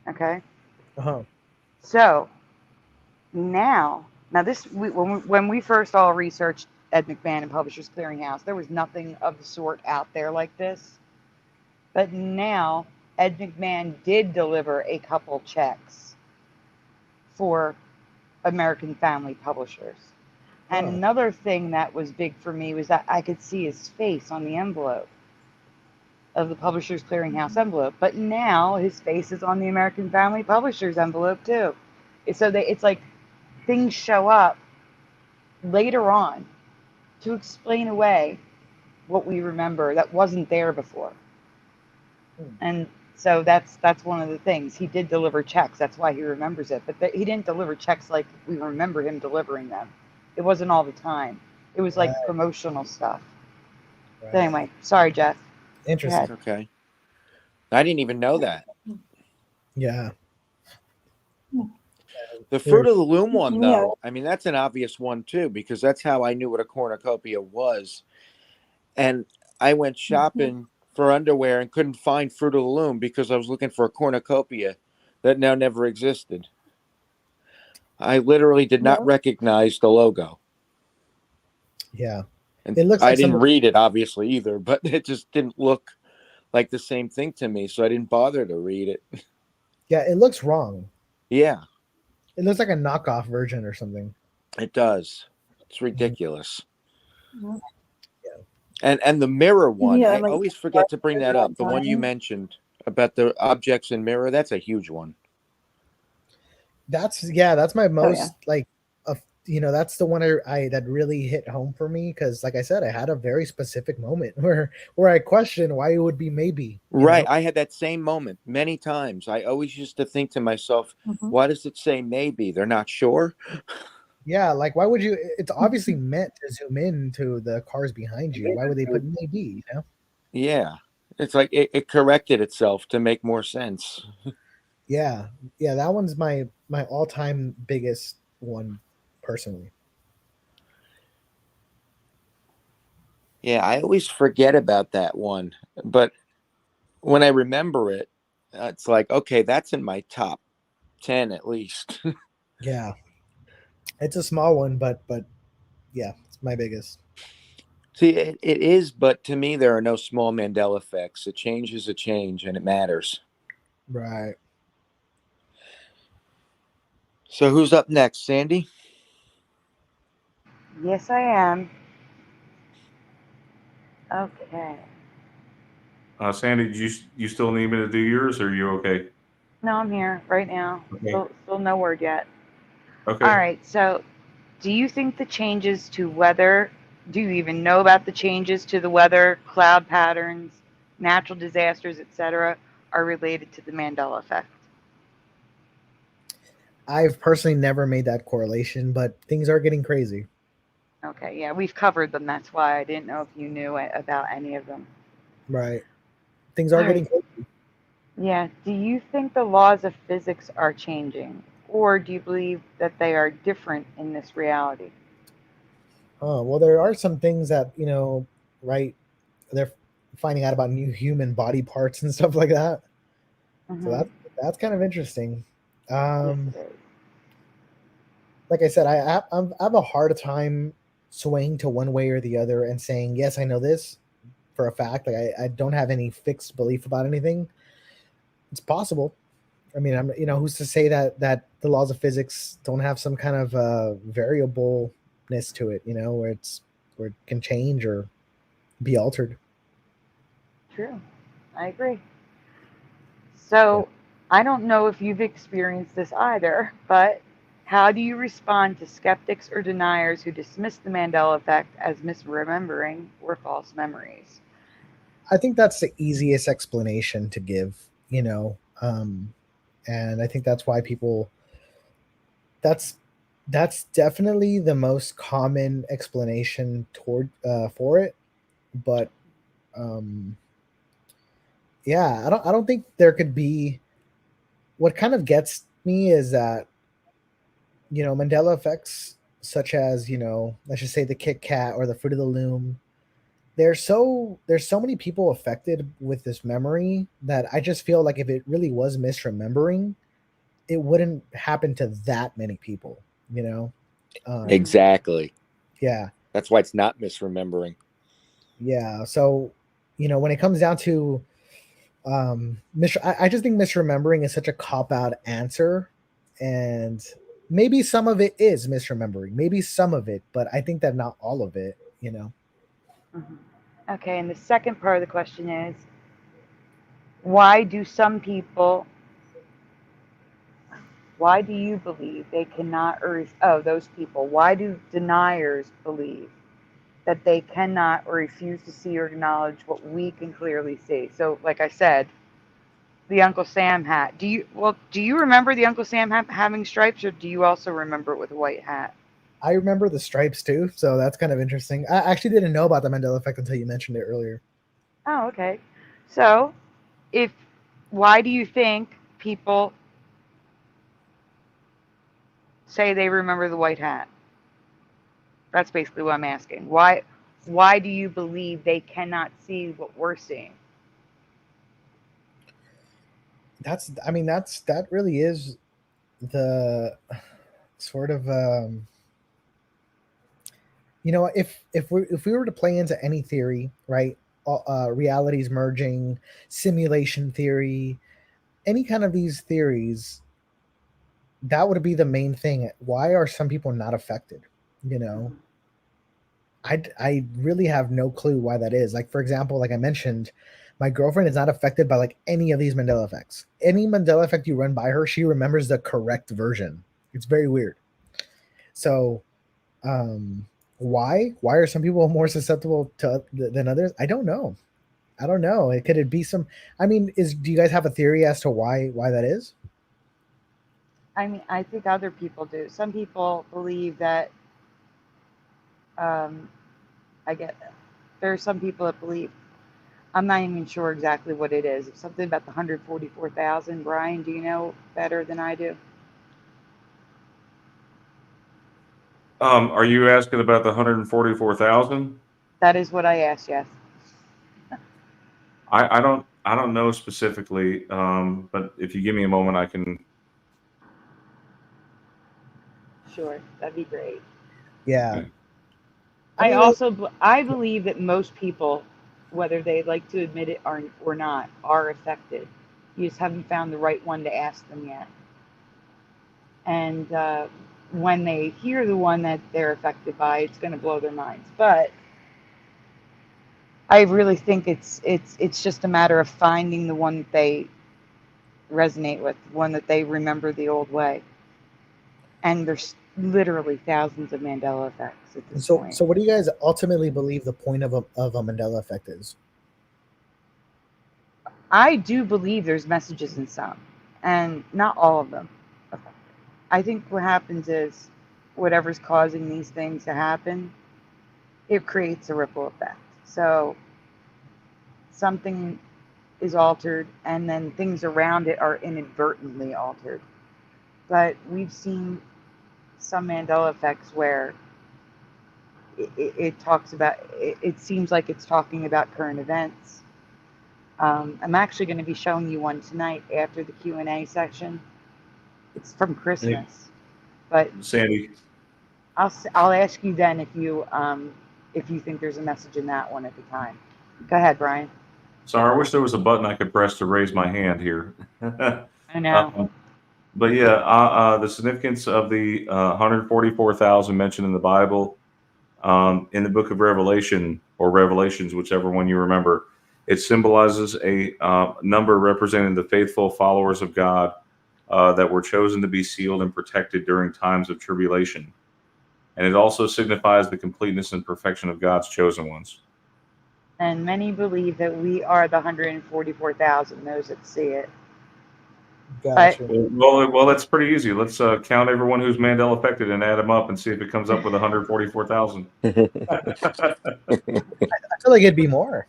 S4: Okay?
S5: Uh-huh.
S4: So now this when we first all researched Ed McMahon and Publishers Clearinghouse, there was nothing of the sort out there like this. But now Ed McMahon did deliver a couple checks for American Family Publishers. And another thing that was big for me was that I could see his face on the envelope of the Publishers Clearinghouse envelope. But now his face is on the American Family Publishers envelope too. So it's like things show up later on to explain away what we remember that wasn't there before. And so that's one of the things. He did deliver checks. That's why he remembers it. But he didn't deliver checks like we remember him delivering them. It wasn't all the time. It was like promotional stuff.
S5: Right.
S4: But anyway, sorry, Jeff.
S5: Interesting.
S7: Okay. I didn't even know that.
S5: Yeah.
S7: The Fruit of the Loom one, though,
S6: Yeah.
S7: I mean, that's an obvious one, too, because that's how I knew what a cornucopia was. And I went shopping for underwear and couldn't find Fruit of the Loom because I was looking for a cornucopia that now never existed. I literally did not recognize the logo.
S5: Yeah.
S7: And
S5: It looks
S7: I
S5: like
S7: didn't read it, obviously, either, but it just didn't look like the same thing to me, so I didn't bother to read it.
S5: Yeah, it looks wrong.
S7: Yeah.
S5: It looks like a knockoff version or something.
S7: It does. It's ridiculous.
S6: Yeah.
S7: And the mirror one,
S6: Yeah,
S7: I
S6: like-
S7: always forget to bring that up. The one you mentioned about the objects in mirror, that's a huge one.
S5: That's my most that's the one I that really hit home for me, because like I said, I had a very specific moment where I questioned why it would be maybe.
S7: Right. I had that same moment many times. I always used to think to myself, why does it say maybe? They're not sure.
S5: Yeah, like why would you? It's obviously meant to zoom in to the cars behind you. Why would they put maybe? You know?
S7: Yeah. It's like it corrected itself to make more sense.
S5: Yeah, that one's my all-time biggest one, personally.
S7: Yeah, I always forget about that one. But when I remember it, it's like, okay, that's in my top 10 at least.
S5: Yeah. It's a small one, but yeah, it's my biggest.
S7: See, it is, but to me, there are no small Mandela effects. A change is a change, and it matters.
S5: Right.
S7: So who's up next, Sandy?
S4: Yes, I am. Okay.
S1: Sandy, you still need me to do yours, or are you okay?
S4: No, I'm here right now.
S1: Okay.
S4: Still no word yet.
S1: Okay.
S4: All right. So, do you think the changes to weather? Do you even know about the changes to the weather, cloud patterns, natural disasters, etc., are related to the Mandela effect?
S5: I've personally never made that correlation, but things are getting crazy.
S4: Okay. Yeah, we've covered them. That's why I didn't know if you knew about any of them.
S5: Right. Things are getting crazy.
S4: Yeah. Do you think the laws of physics are changing, or do you believe that they are different in this reality?
S5: Oh, well, there are some things that, right, they're finding out about new human body parts and stuff like that. So that's kind of interesting. Like I said, I have a hard time swaying to one way or the other and saying, yes, I know this for a fact. Like I don't have any fixed belief about anything. it's possible. I mean, who's to say that the laws of physics don't have some kind of variableness to it, where it can change or be altered.
S4: True. I agree. So I don't know if you've experienced this either, but how do you respond to skeptics or deniers who dismiss the Mandela effect as misremembering or false memories?
S5: I think that's the easiest explanation to give, and I think that's why people. That's definitely the most common explanation for it, but um, yeah, I don't think there could be. What kind of gets me is that Mandela effects, such as let's just say the Kit Kat or the Fruit of the Loom, there's so many people affected with this memory that I just feel like if it really was misremembering, it wouldn't happen to that many people.
S7: Exactly.
S5: Yeah,
S7: That's why it's not misremembering.
S5: yeah. So when it comes down to I just think misremembering is such a cop out answer, and maybe some of it is misremembering, maybe some of it, but I think that not all of it.
S4: Mhm. Okay, and the second part of the question is, why do some people, why do you believe they cannot, those people, why do deniers believe that they cannot or refuse to see or acknowledge what we can clearly see? So, like I said, the Uncle Sam hat. Do you remember the Uncle Sam hat having stripes, or do you also remember it with a white hat?
S5: I remember the stripes too, so that's kind of interesting. I actually didn't know about the Mandela effect until you mentioned it earlier.
S4: Oh, okay. So, if why do you think people say they remember the white hat? That's basically what I'm asking. Why do you believe they cannot see what we're seeing?
S5: That really is the sort of if we were to play into any theory, right? Realities merging, simulation theory, any kind of these theories, that would be the main thing. Why are some people not affected? You know,
S4: Mhm.
S5: I really have no clue why that is. Like, for example, like I mentioned, my girlfriend is not affected by like any of these Mandela effects. Any Mandela effect you run by her, she remembers the correct version. It's very weird. So, why are some people more susceptible than others? I don't know. I don't know. Could it be some? I mean, do you guys have a theory as to why that is?
S4: I mean, I think other people do. Some people believe that. Um, I get. There are some people that believe. I'm not even sure exactly what it is. It's something about the 144,000. Brian, do you know better than I do?
S1: Are you asking about the 144,000?
S4: That is what I asked. Yes.
S1: I don't know specifically, but if you give me a moment, I can.
S4: Sure, that'd be great.
S5: Yeah.
S1: Okay.
S5: I mean,
S4: I believe that most people, whether they like to admit it or not, are affected. You just haven't found the right one to ask them yet. And when they hear the one that they're affected by, it's going to blow their minds. But I really think it's just a matter of finding the one that they resonate with, one that they remember the old way. And there's literally thousands of Mandela effects at this
S5: so
S4: point.
S5: so what do you guys ultimately believe the point of a Mandela effect is?
S4: I do believe there's messages in some, and not all of them. I think what happens is whatever's causing these things to happen, it creates a ripple effect. So something is altered, and then things around it are inadvertently altered. But we've seen some Mandela effects where it talks about, it seems like it's talking about current events. I'm actually going to be showing you one tonight after the Q&A section. It's from
S1: Hey,
S4: Christmas, but
S1: Sandy.
S4: I'll ask you then if you think there's a message in that one at the time. Go ahead, Brian.
S1: Sorry, I wish there was a button I could press to raise my hand here.
S4: I know.
S1: But yeah, the significance of the 144,000 mentioned in the Bible, in the book of Revelation or Revelations, whichever one you remember, it symbolizes a number representing the faithful followers of God that were chosen to be sealed and protected during times of tribulation. And it also signifies the completeness and perfection of God's chosen ones.
S4: And many believe that we are the 144,000, those that see it.
S5: Gotcha.
S1: Well, that's pretty easy. Let's count everyone who's Mandela affected and add them up and see if it comes up with 144,000.
S5: I feel like it'd be more.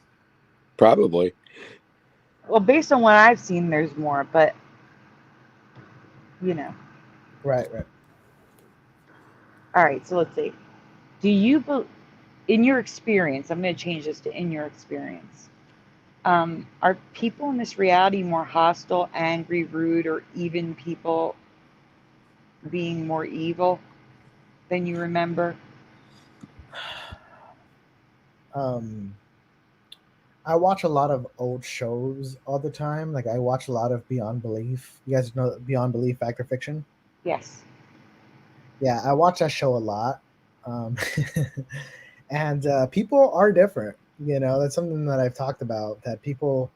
S7: Probably.
S4: Well, based on what I've seen, there's more, but you know.
S5: Right.
S4: All right, so let's see. Do you, in your experience, I'm going to change this to in your experience, are people in this reality more hostile, angry, rude, or even people being more evil than you remember?
S5: I watch a lot of old shows all the time. Like I watch a lot of Beyond Belief. You guys know Beyond Belief, Fact or Fiction?
S4: Yes.
S5: Yeah, I watch that show a lot. And people are different. That's something that I've talked about, that people,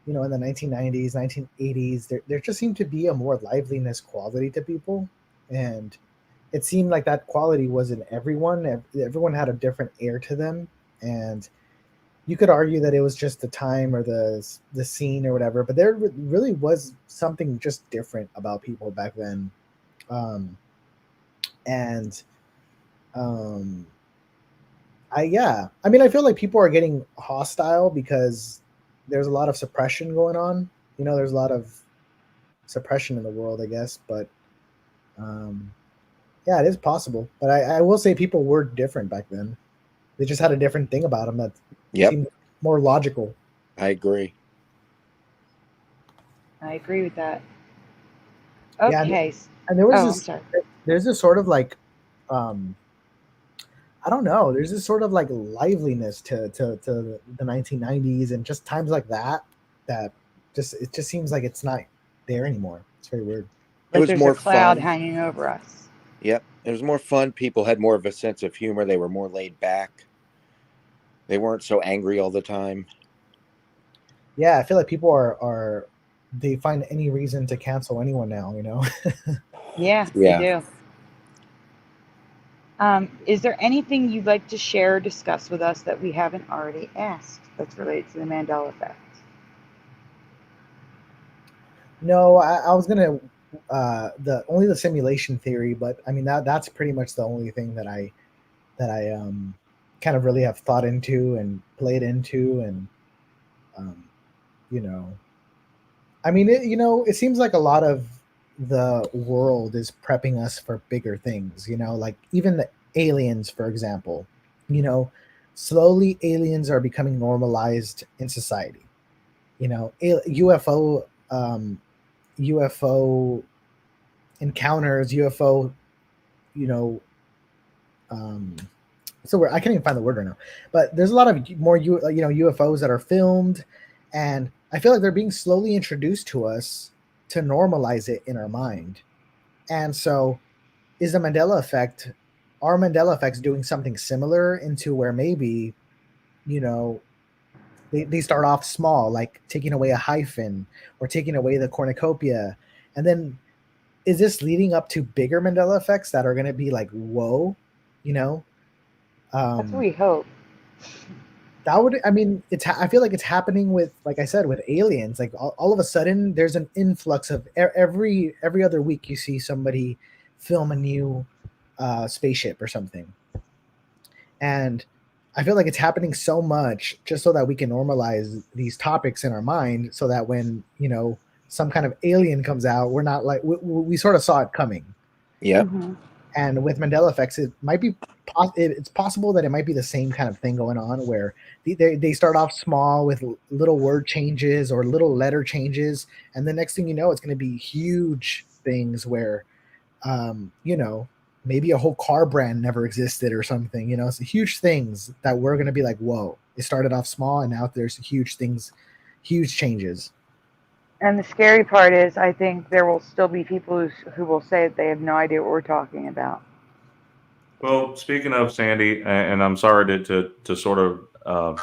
S5: in the 1990s, 1980s, there just seemed to be a more liveliness quality to people. And it seemed like that quality was in everyone. Everyone had a different air to them. And you could argue that it was just the time or the scene or whatever, but there really was something just different about people back then. I feel like people are getting hostile because there's a lot of suppression going on. There's a lot of suppression in the world, I guess, but it is possible. But I will say people were different back then. They just had a different thing about them that seemed more logical.
S7: I agree.
S4: I agree with that. Okay.
S5: And there was there's this sort of like, I don't know. There's this sort of like liveliness to the 1990s and just times like that it just seems like it's not there anymore. It's very weird.
S4: Like there's more a cloud hanging over us.
S7: Yep. It was more fun. People had more of a sense of humor. They were more laid back. They weren't so angry all the time.
S5: Yeah, I feel like people they find any reason to cancel anyone now,
S4: Yeah, they do. Is there anything you'd like to share or discuss with us that we haven't already asked that's related to the Mandela effect?
S5: No, I was gonna only the simulation theory, but I mean that's pretty much the only thing that I kind of really have thought into and played into, and it seems like a lot of the world is prepping us for bigger things, like even the aliens, for example. Slowly aliens are becoming normalized in society. UFO encounters, UFO, so I can't even find the word right now, but there's a lot of more UFOs that are filmed, and I feel like they're being slowly introduced to us to normalize it in our mind. And so is the Mandela effect, are Mandela effects doing something similar into where maybe, they start off small, like taking away a hyphen or taking away the cornucopia. And then is this leading up to bigger Mandela effects that are going to be like, whoa,
S4: That's what we hope.
S5: That would, I feel like it's happening with, like I said, with aliens. Like all of a sudden, there's an influx of every other week. You see somebody film a new spaceship or something, and I feel like it's happening so much just so that we can normalize these topics in our mind, so that when some kind of alien comes out, we're not like we sort of saw it coming.
S7: Yeah.
S4: Mm-hmm.
S5: And with Mandela effects, it might be it's possible that it might be the same kind of thing going on, where they start off small with little word changes or little letter changes, and the next thing you know, it's going to be huge things where, maybe a whole car brand never existed or something. It's huge things that we're going to be like, whoa! It started off small, and now there's huge things, huge changes.
S4: And the scary part is, I think there will still be people who will say that they have no idea what we're talking about.
S1: Well, speaking of Sandy, and I'm sorry to sort of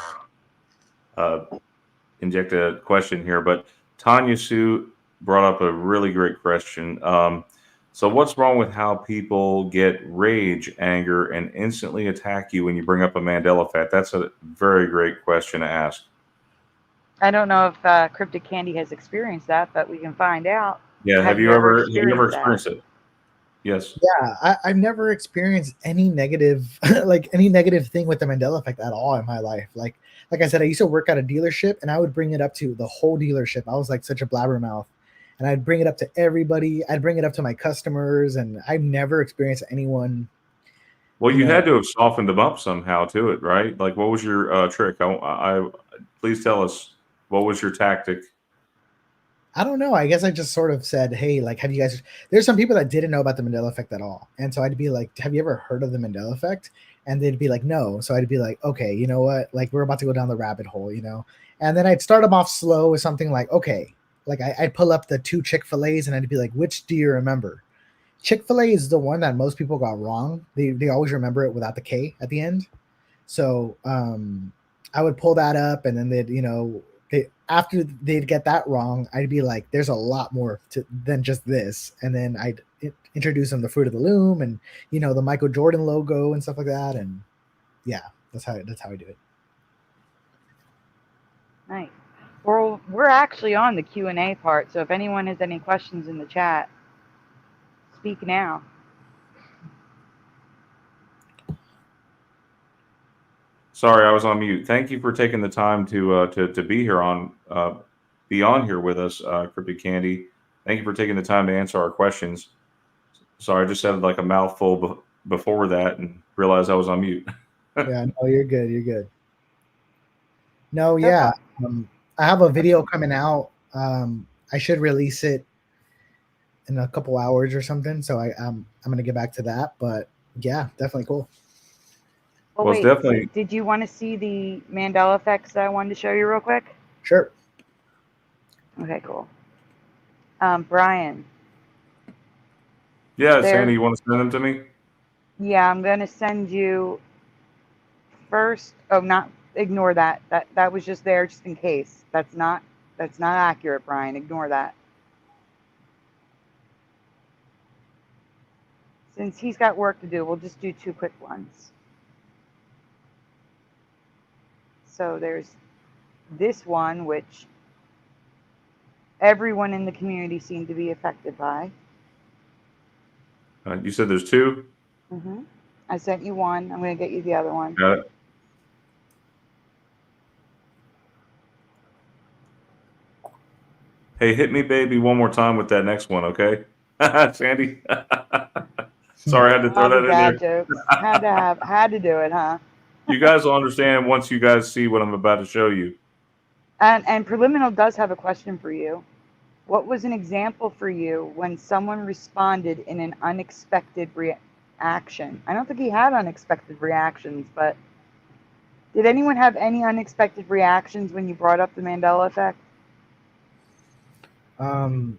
S1: inject a question here, but Tanya Sue brought up a really great question. So what's wrong with how people get rage, anger, and instantly attack you when you bring up a Mandela effect? That's a very great question to ask.
S4: I don't know if Cryptid Candy has experienced that, but we can find out.
S1: Yeah, have you ever experienced it? Yes.
S5: Yeah, I've never experienced any negative, like any negative thing with the Mandela effect at all in my life. Like I said, I used to work at a dealership, and I would bring it up to the whole dealership. I was like such a blabbermouth, and I'd bring it up to everybody. I'd bring it up to my customers, and I've never experienced anyone.
S1: Well, you had to have softened them up somehow to it, right? Like, what was your trick? I please tell us, what was your tactic?
S5: I don't know. I guess I just sort of said, hey, like, have you guys, there's some people that didn't know about the Mandela effect at all. And so I'd be like, have you ever heard of the Mandela effect? And they'd be like, no. So I'd be like, okay, you know what? Like, we're about to go down the rabbit hole, you know? And then I'd start them off slow with something like, okay, like I'd pull up the 2 Chick-fil-A's and I'd be like, which do you remember? Chick-fil-A is the one that most people got wrong. They always remember it without the K at the end. So I would pull that up, and then they'd, you know, after they'd get that wrong, I'd be like, there's a lot more than just this. And then I'd introduce them to Fruit of the Loom and, you know, the Michael Jordan logo and stuff like that. And yeah, that's how I do it.
S4: Nice. Well, we're actually on the Q&A part. So if anyone has any questions in the chat, speak now.
S1: Sorry, I was on mute. Thank you for taking the time to be here be on here with us, Cryptid Candy. Thank you for taking the time to answer our questions. Sorry, I just said like a mouthful before that and realized I was on mute.
S5: Yeah, no, you're good. You're good. No, yeah. I have a video coming out. I should release it in a couple hours or something. So I'm going to get back to that. But yeah, definitely cool.
S4: Well, wait, definitely. Did you want to see the Mandela effects that I wanted to show you real quick?
S5: Sure.
S4: Okay, cool. Brian.
S1: Yeah, Sandy, you want to send them to me?
S4: Yeah, I'm going to send you first. Oh, not ignore that. That was just there just in case. That's not accurate, Brian. Ignore that. Since he's got work to do, we'll just do 2 quick ones. So there's this one, which everyone in the community seemed to be affected by.
S1: You said there's 2?
S4: Mm-hmm. I sent you one. I'm going to get you the other one.
S1: Got it. Hey, hit me, baby, one more time with that next one, okay? Sandy? Sorry, I had to throw that in there.
S4: Jokes. Had to do it, huh?
S1: You guys will understand once you guys see what I'm about to show you.
S4: And Preliminal does have a question for you. What was an example for you when someone responded in an unexpected reaction? I don't think he had unexpected reactions, but did anyone have any unexpected reactions when you brought up the Mandela effect?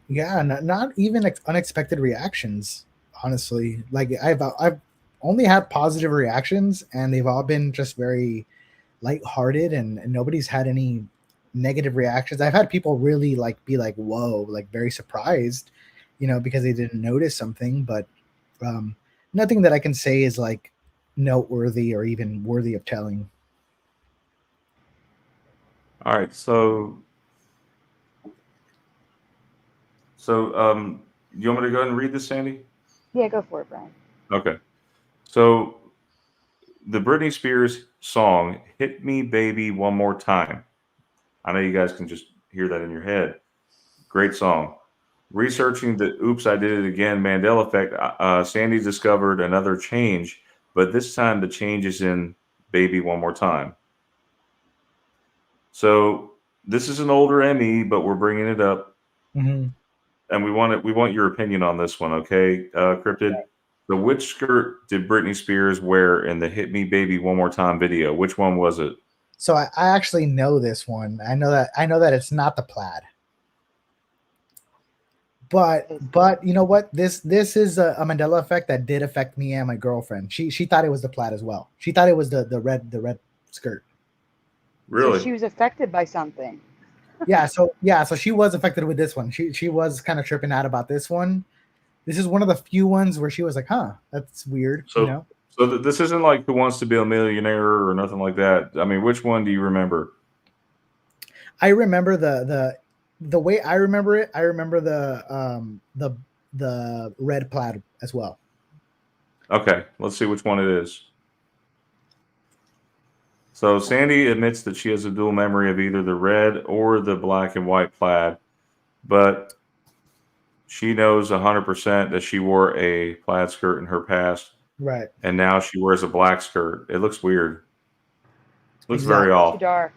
S5: Yeah, not even unexpected reactions, honestly. Like I've only had positive reactions, and they've all been just very lighthearted, and nobody's had any negative reactions. I've had people really like be like, whoa, like very surprised, you know, because they didn't notice something, but nothing that I can say is like noteworthy or even worthy of telling.
S1: All right, so you want me to go ahead and read this, Sandy?
S4: Yeah, go for it, Brian.
S1: Okay. So the Britney Spears song, Hit Me Baby One More Time. I know you guys can just hear that in your head. Great song. Researching the Oops, I Did It Again Mandela effect, Sandy discovered another change, but this time the change is in Baby One More Time. So this is an older ME, but we're bringing it up.
S5: Mm-hmm.
S1: And we want your opinion on this one, okay, Cryptid? So which skirt did Britney Spears wear in the Hit Me Baby One More Time video? Which one was it?
S5: So I actually know this one. I know that it's not the plaid. But you know what? This is a Mandela effect that did affect me and my girlfriend. She thought it was the plaid as well. She thought it was the red skirt.
S1: Really?
S4: So she was affected by something.
S5: So she was affected with this one. She was kind of tripping out about this one. This is one of the few ones where she was like, "Huh, that's weird."
S1: So this isn't like Who Wants to Be a Millionaire or nothing like that. I mean, which one do you remember?
S5: I remember the way I remember it. I remember the red plaid as well.
S1: Okay, let's see which one it is. So Sandy admits that she has a dual memory of either the red or the black and white plaid, but she knows 100% that she wore a plaid skirt in her past,
S5: Right.
S1: and now she wears a black skirt. It looks weird. Looks very
S5: Exactly.
S1: off.
S4: Too dark.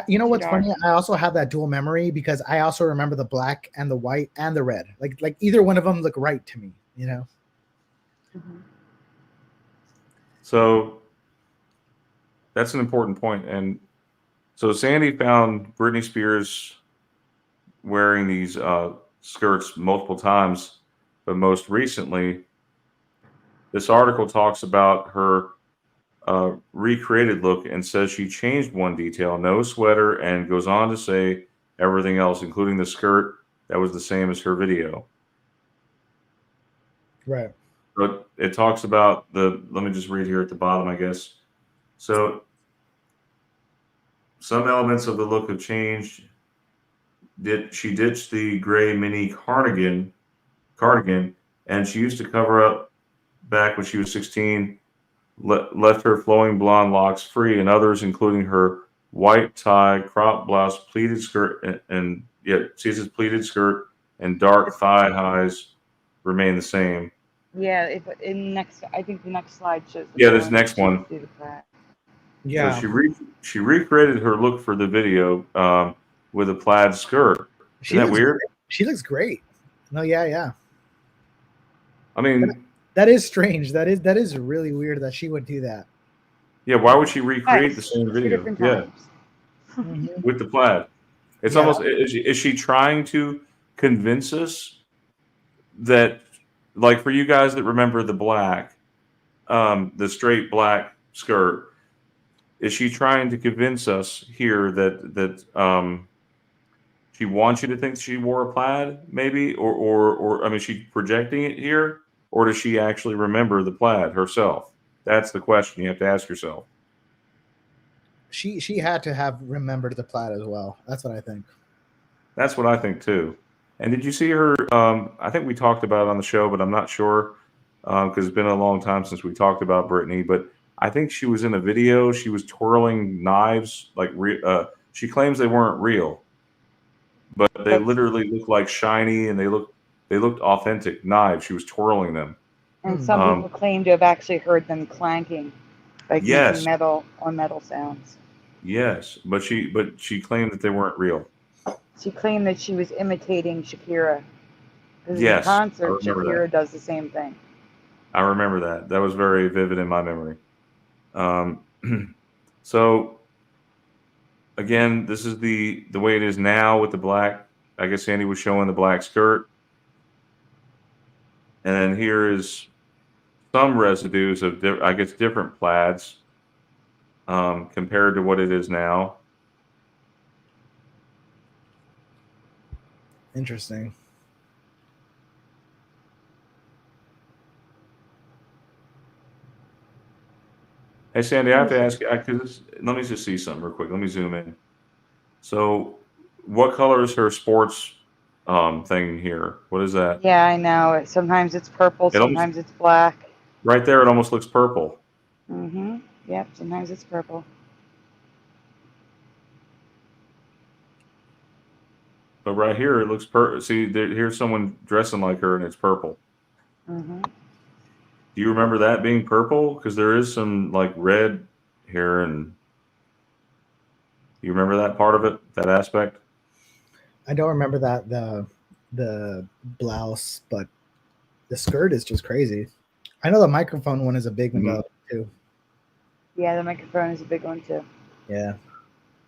S5: You know
S4: Too
S5: what's
S4: dark.
S5: funny? I also have that dual memory because I also remember the black and the white and the red. Like either one of them look right to me, you know?
S4: Mhm.
S1: So that's an important point. And so Sandy found Britney Spears wearing these skirts multiple times, but most recently, this article talks about her recreated look and says she changed one detail, no sweater, and goes on to say everything else, including the skirt that was the same as her video.
S5: Right.
S1: But it talks about let me just read here at the bottom, I guess. So some elements of the look have changed. She ditched the gray mini cardigan, and she used to cover up back when she was 16, left her flowing blonde locks free, and others, including her white tie, crop blouse, pleated skirt, and she says pleated skirt and dark thigh highs remain the same.
S4: Yeah, I think the next slide shows.
S1: This next one.
S5: Yeah.
S1: So she recreated her look for the video with a plaid skirt. Isn't that weird?
S5: She looks great. No, yeah.
S1: I mean,
S5: that is strange. That is really weird that she would do that.
S1: Yeah, why would she recreate the same video? With the plaid. It's almost is she trying to convince us that, like, for you guys that remember the black, the straight black skirt, is she trying to convince us here that she wants you to think she wore a plaid, maybe, or I mean, she's projecting it here, or does she actually remember the plaid herself? That's the question you have to ask yourself.
S5: She had to have remembered the plaid as well. That's what I think.
S1: That's what I think too. And did you see her? I think we talked about it on the show, but I'm not sure because it's been a long time since we talked about Britney. But I think she was in a video. She was twirling knives like she claims they weren't real, but they literally look like shiny and they looked authentic knives. She was twirling them.
S4: And some people claim to have actually heard them clanking, like
S1: yes,
S4: making metal sounds.
S1: Yes, but she claimed that they weren't real.
S4: She claimed that she was imitating Shakira. Because
S1: Yes,
S4: in concert,
S1: Shakira
S4: does the same thing.
S1: I remember that. That was very vivid in my memory. So again, this is the way it is now with the black. I guess Sandy was showing the black skirt. And then here is some residues of, I guess, different plaids compared to what it is now.
S5: Interesting.
S1: Hey, Sandy, I have to ask you, let me just see something real quick. Let me zoom in. So what color is her sports thing here? What is that?
S4: Yeah, I know. Sometimes it's purple, sometimes it's black.
S1: Right there, it almost looks purple.
S4: Mm-hmm. Yep, sometimes it's purple.
S1: But right here, it looks purple. See, here's someone dressing like her, and it's purple.
S4: Mm-hmm.
S1: Do you remember that being purple? Because there is some like red here, and do you remember that part of it, that aspect?
S5: I don't remember that the blouse, but the skirt is just crazy. I know the microphone one is a big one too.
S4: Yeah, the microphone is a big one too.
S5: Yeah.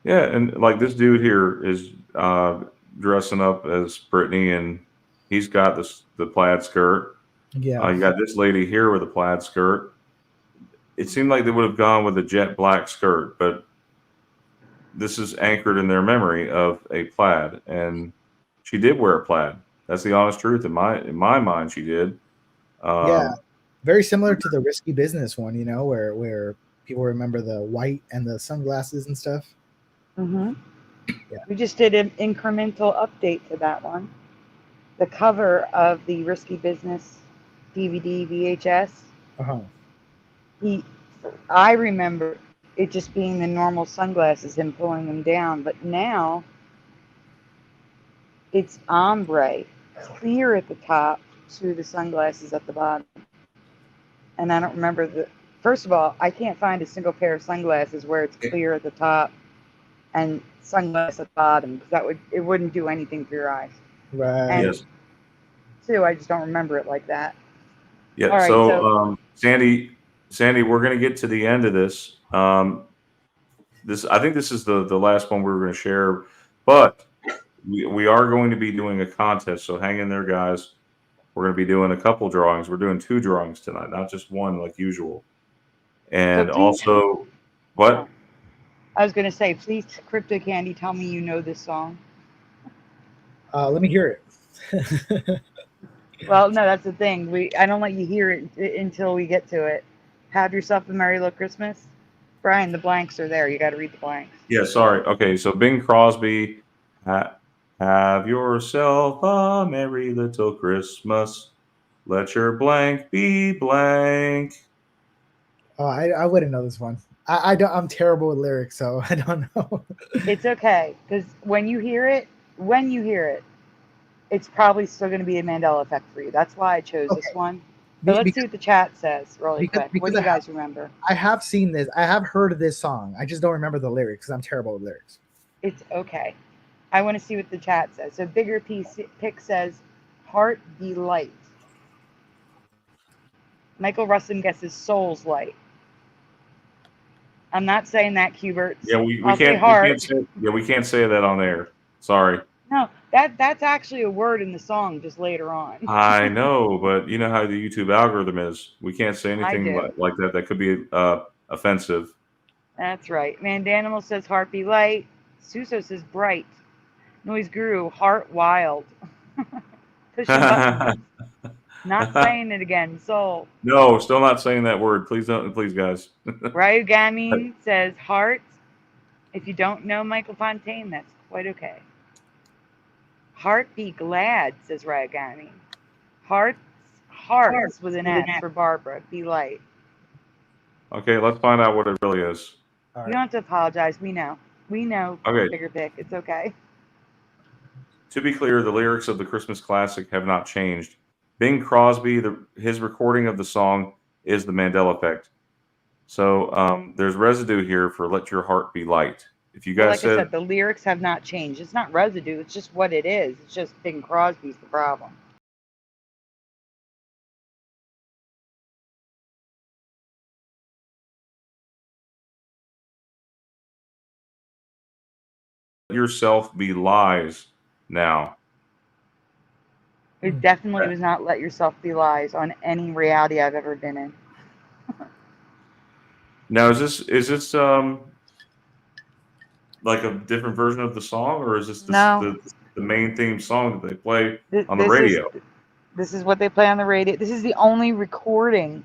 S1: Yeah, and like this dude here is dressing up as Britney, and he's got the plaid skirt.
S5: Yeah.
S1: You got this lady here with a plaid skirt. It seemed like they would have gone with a jet black skirt, but this is anchored in their memory of a plaid, and she did wear a plaid. That's the honest truth in my mind. She did.
S5: Yeah.
S1: Um,
S5: Very similar to the Risky Business one, you know, where people remember the white and the sunglasses and stuff.
S4: Mm-hmm.
S5: Yeah.
S4: We just did an incremental update to that one. The cover of the Risky Business DVD VHS.
S5: Uh-huh.
S4: I remember it just being the normal sunglasses, him pulling them down, but now it's ombre, clear at the top to the sunglasses at the bottom. And I don't remember first of all, I can't find a single pair of sunglasses where it's clear at the top and sunglasses at the bottom, because it wouldn't do anything for your eyes.
S5: Right.
S4: And
S1: yes.
S4: two, I just don't remember it like that.
S1: Yeah.
S4: All right,
S1: So, Sandy, we're going to get to the end of this. I think this is the last one we were going to share, but we are going to be doing a contest. So hang in there, guys. We're going to be doing a couple drawings. We're doing 2 drawings tonight, not just one like usual. And
S4: So please-
S1: also, what?
S4: I was going to say, please, Crypto Candy, tell me you know this song.
S5: Let me hear it.
S4: Well, no, that's the thing. I don't let you hear it until we get to it. Have yourself a merry little Christmas. Brian, the blanks are there. You got to read the blanks.
S1: Yeah, sorry. Okay, so Bing Crosby, have yourself a merry little Christmas. Let your blank be blank.
S5: Oh, I wouldn't know this one. I don't. I'm terrible with lyrics, so I don't know.
S4: It's okay, because when you hear it, it's probably still going to be a Mandela effect for you. That's why I chose this one. But let's see what the chat says really quick. What do you guys remember?
S5: I have seen this. I have heard of this song. I just don't remember the lyrics because I'm terrible with lyrics.
S4: It's okay. I want to see what the chat says. So Bigger Pick says, "Heart be light." Michael Rustin guesses "Soul's light." I'm not saying that, Hubert.
S1: Yeah, we
S4: I'll say
S1: can't.
S4: heart.
S1: We can't say that on air. Sorry.
S4: No, that's actually a word in the song just later on.
S1: I know, but you know how the YouTube algorithm is. We can't say anything like that. That could be offensive.
S4: That's right. Mandanimal says "Heart be light." Suso says "Bright." Noise Guru, "Heart wild." Pushing buttons. Not saying it again. Soul.
S1: No, still not saying that word. Please don't. Please, guys.
S4: Ryu Gamine says "Heart." If you don't know Michael Fontaine, that's quite okay. "Heart be glad," says Ryu Gamine. Hearts with an S for Barbara. Be light.
S1: Okay, let's find out what it really is.
S5: All
S4: You
S5: right.
S4: don't have to apologize. We know. We know.
S1: Okay.
S4: Bigger Pick. It's okay.
S1: To be clear, the lyrics of the Christmas classic have not changed. Bing Crosby, his recording of the song is the Mandela effect. So there's residue here for "Let Your Heart Be Light." If you guys
S4: I said, the lyrics have not changed. It's not residue. It's just what it is. It's just Bing Crosby's the problem.
S1: yourself be lies now.
S4: It definitely was not "Let Yourself Be Lies" on any reality I've ever been in.
S1: Now, is this like a different version of the song, or is this
S4: No.
S1: the main theme song that they play on the
S4: This
S1: radio?
S4: This is what they play on the radio. This is the only recording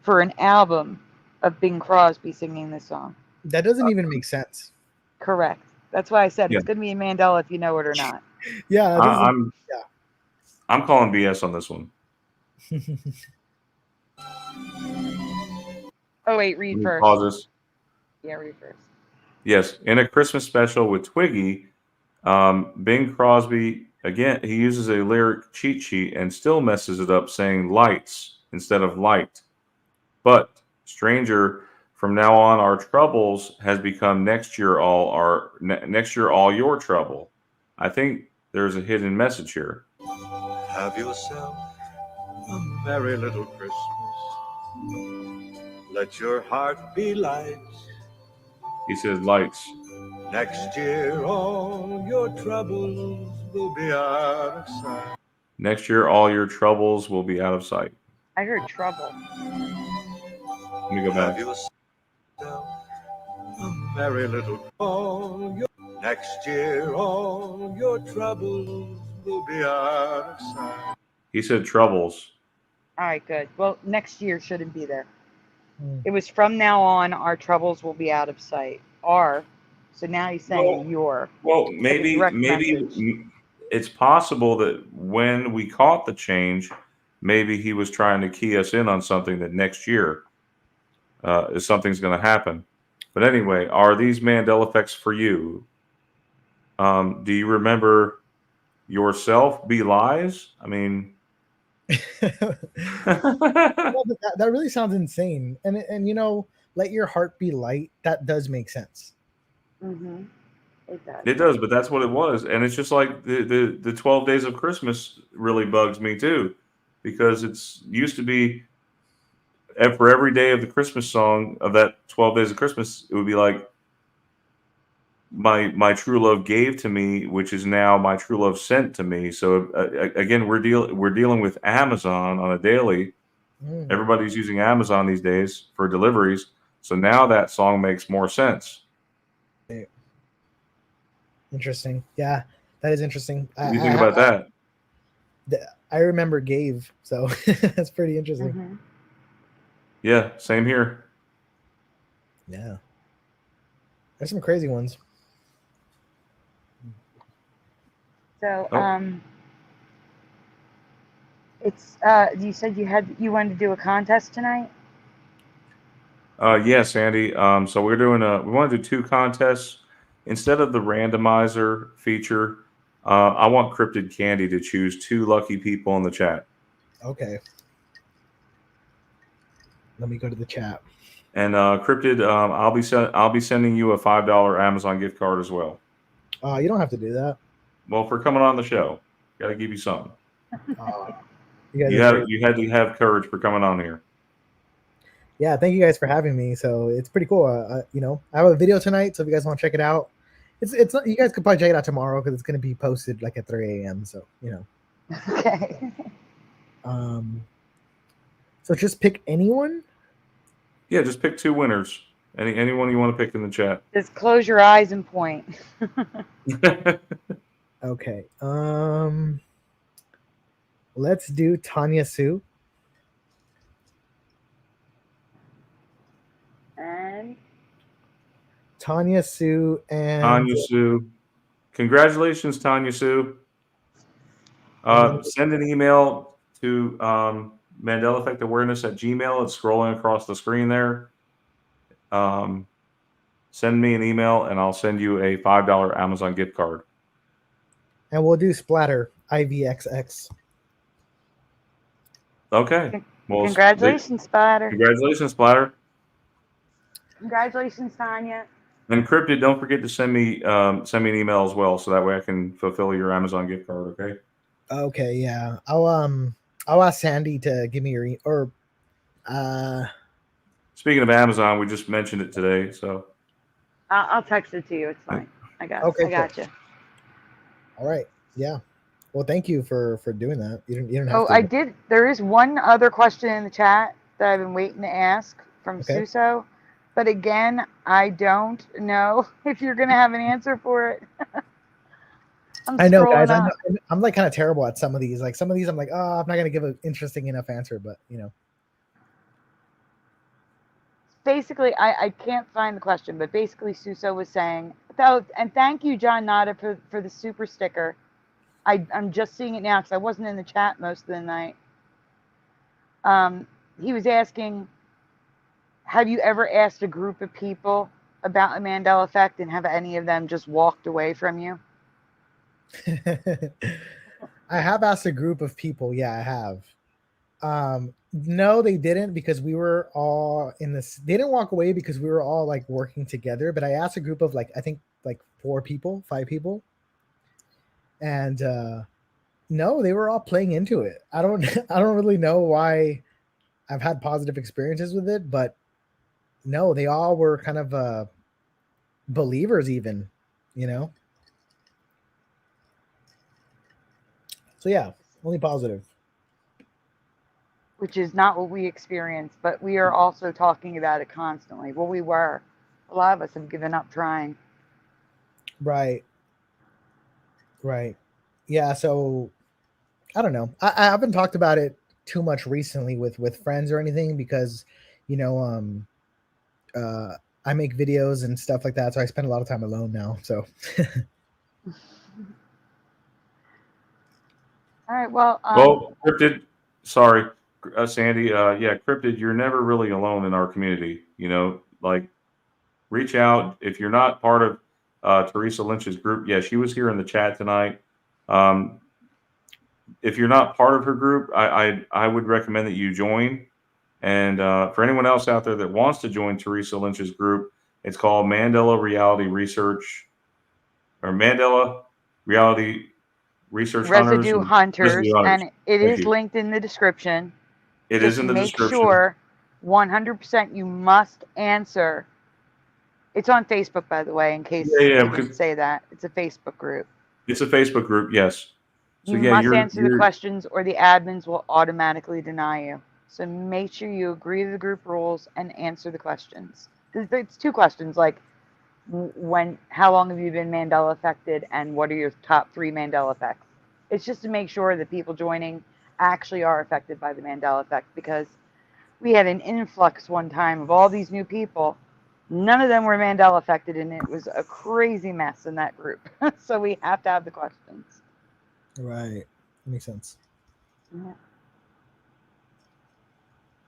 S4: for an album of Bing Crosby singing this song.
S5: That doesn't even make sense.
S4: Correct. That's why I said
S1: Yeah.
S4: it's going to be a Mandela if you know it or not.
S5: Yeah.
S1: I'm calling BS on this one.
S4: Oh, wait, read first.
S1: Pause this.
S4: Yeah, read first.
S1: Yes, in a Christmas special with Twiggy, Bing Crosby, again, he uses a lyric cheat sheet and still messes it up, saying lights instead of light. But, stranger, from now on, our troubles has become next year all your trouble. I think there's a hidden message here.
S8: Have yourself a merry little Christmas. Let your heart be light.
S1: He says lights.
S8: Next year, all your troubles will be out of sight.
S1: Next year, all your troubles will be out of sight.
S4: I heard trouble.
S1: Let me go
S8: Have
S1: back.
S8: yourself a merry little all your next year, all your troubles will be out of sight.
S1: He said troubles.
S4: All right, good. Well, next year shouldn't be there.
S5: Hmm.
S4: It was from now on, our troubles will be out of sight. Our. So now he's saying
S1: Well,
S4: your.
S1: Well,
S4: Like a
S1: maybe
S4: direct message.
S1: it's possible that when we caught the change, maybe he was trying to key us in on something that next year is something's going to happen. But anyway, are these Mandela effects for you? Do you remember yourself be lies? I mean,
S5: Well, but that really sounds insane. And you know, let your heart be light. That does make sense.
S4: Mm-hmm. It does.
S1: it does, but that's what it was, and it's just like the 12 days of Christmas really bugs me too, because it's used to be for every day of the Christmas song of that 12 days of Christmas, it would be like my true love gave to me, which is now my true love sent to me. So again, we're dealing with Amazon on a daily.
S5: Mm,
S1: Everybody's using Amazon these days for deliveries. So now that song makes more sense.
S5: interesting. Yeah, that is interesting.
S1: What do you think about that?
S5: I remember Gave, so that's pretty interesting.
S4: Mm-hmm.
S1: Yeah, same here.
S5: Yeah, there's some crazy ones.
S4: So,
S1: Oh.
S4: it's you said you wanted to do a contest tonight.
S1: Yes, Andy. So we want to do two contests instead of the randomizer feature. I want Cryptid Candy to choose two lucky people in the chat,
S5: Okay, let me go to the chat.
S1: and Cryptid, I'll be sending you a $5 Amazon gift card as well.
S5: You don't have to do that.
S1: Well, for coming on the show, got to give you something.
S5: You guys are great.
S1: You had to have courage for coming on here.
S5: Yeah, thank you guys for having me. So it's pretty cool. You know, I have a video tonight, so if you guys want to check it out, it's not, you guys could probably check it out tomorrow because it's going to be posted like at 3 a.m. So you know.
S4: Okay.
S5: So just pick anyone.
S1: Yeah, just pick two winners. Anyone you want to pick in the chat.
S4: Just close your eyes and point.
S5: Okay. Let's do Tanya Sue.
S4: And
S5: Tanya Sue and
S1: Tanya Sue. Congratulations, Tanya Sue. Send an email to Mandela Effect Awareness at Gmail. It's scrolling across the screen there. Send me an email and I'll send you a $5 Amazon gift card.
S5: And we'll do Splatter IVXX.
S1: Okay. Well,
S4: congratulations, Spider.
S1: Congratulations, Splatter.
S4: Congratulations, Tanya.
S1: And Cryptid, don't forget to send me an email as well, so that way I can fulfill your Amazon gift card. Okay.
S5: Okay, yeah. I'll ask Sandy to give me your
S1: Speaking of Amazon, we just mentioned it today, so
S4: I'll text it to you. It's fine. I got you.
S5: All right. Yeah. Well, thank you for doing that. You didn't have to.
S4: I did. There is one other question in the chat that I've been waiting to ask from Suso, but again, I don't know if you're gonna have an answer for it.
S5: I know, guys. I'm like kind of terrible at some of these. Like some of these, I'm like, oh, I'm not gonna give an interesting enough answer, but you know.
S4: Basically, I can't find the question, but basically, Suso was saying, and thank you, John Nada, for the super sticker. I'm just seeing it now because I wasn't in the chat most of the night. He was asking, have you ever asked a group of people about a Mandela effect and have any of them just walked away from you?
S5: I have asked a group of people. Yeah, I have. No, they didn't because we were all in this. They didn't walk away because we were all like working together. But I asked a group of I think 5 people. And no, they were all playing into it. I don't really know why I've had positive experiences with it, but no, they all were kind of believers even. you know. So yeah, only positive.
S4: Which is not what we experience, but we are also talking about it constantly. Well, we were. A lot of us have given up trying.
S5: Right. Right. Yeah. So I don't know. I haven't talked about it too much recently with friends or anything because, you know, I make videos and stuff like that, so I spend a lot of time alone now. So.
S4: All right. Well,
S1: Well, Cryptid, sorry, Sandy. Yeah, Cryptid, you're never really alone in our community. You know, like reach out if you're not part of Teresa Lynch's group. Yeah, she was here in the chat tonight. Um, if you're not part of her group, I would recommend that you join. And for anyone else out there that wants to join Teresa Lynch's group, it's called Mandela Reality Research or Mandela Reality Research Hunters.
S4: Residue Hunters,
S1: Residue Hunters.
S4: and it
S1: Thank
S4: is
S1: you.
S4: linked in the description.
S1: It is
S4: Just
S1: in the
S4: make
S1: description.
S4: sure 100% you must answer. It's on Facebook, by the way, in case
S1: Yeah,
S4: we didn't
S1: because
S4: say that. It's a Facebook group.
S1: it's a Facebook group. Yes. So
S4: You
S1: yeah,
S4: must
S1: you're
S4: answer the questions or the admins will automatically deny you. So make sure you agree to the group rules and answer the questions. It's 2 questions, like how long have you been Mandela affected and what are your top 3 Mandela effects? It's just to make sure that people joining actually are affected by the Mandela effect, because we had an influx one time of all these new people. None of them were Mandela affected, and it was a crazy mess in that group. So we have to have the questions.
S5: Right. Makes sense.
S4: Yeah.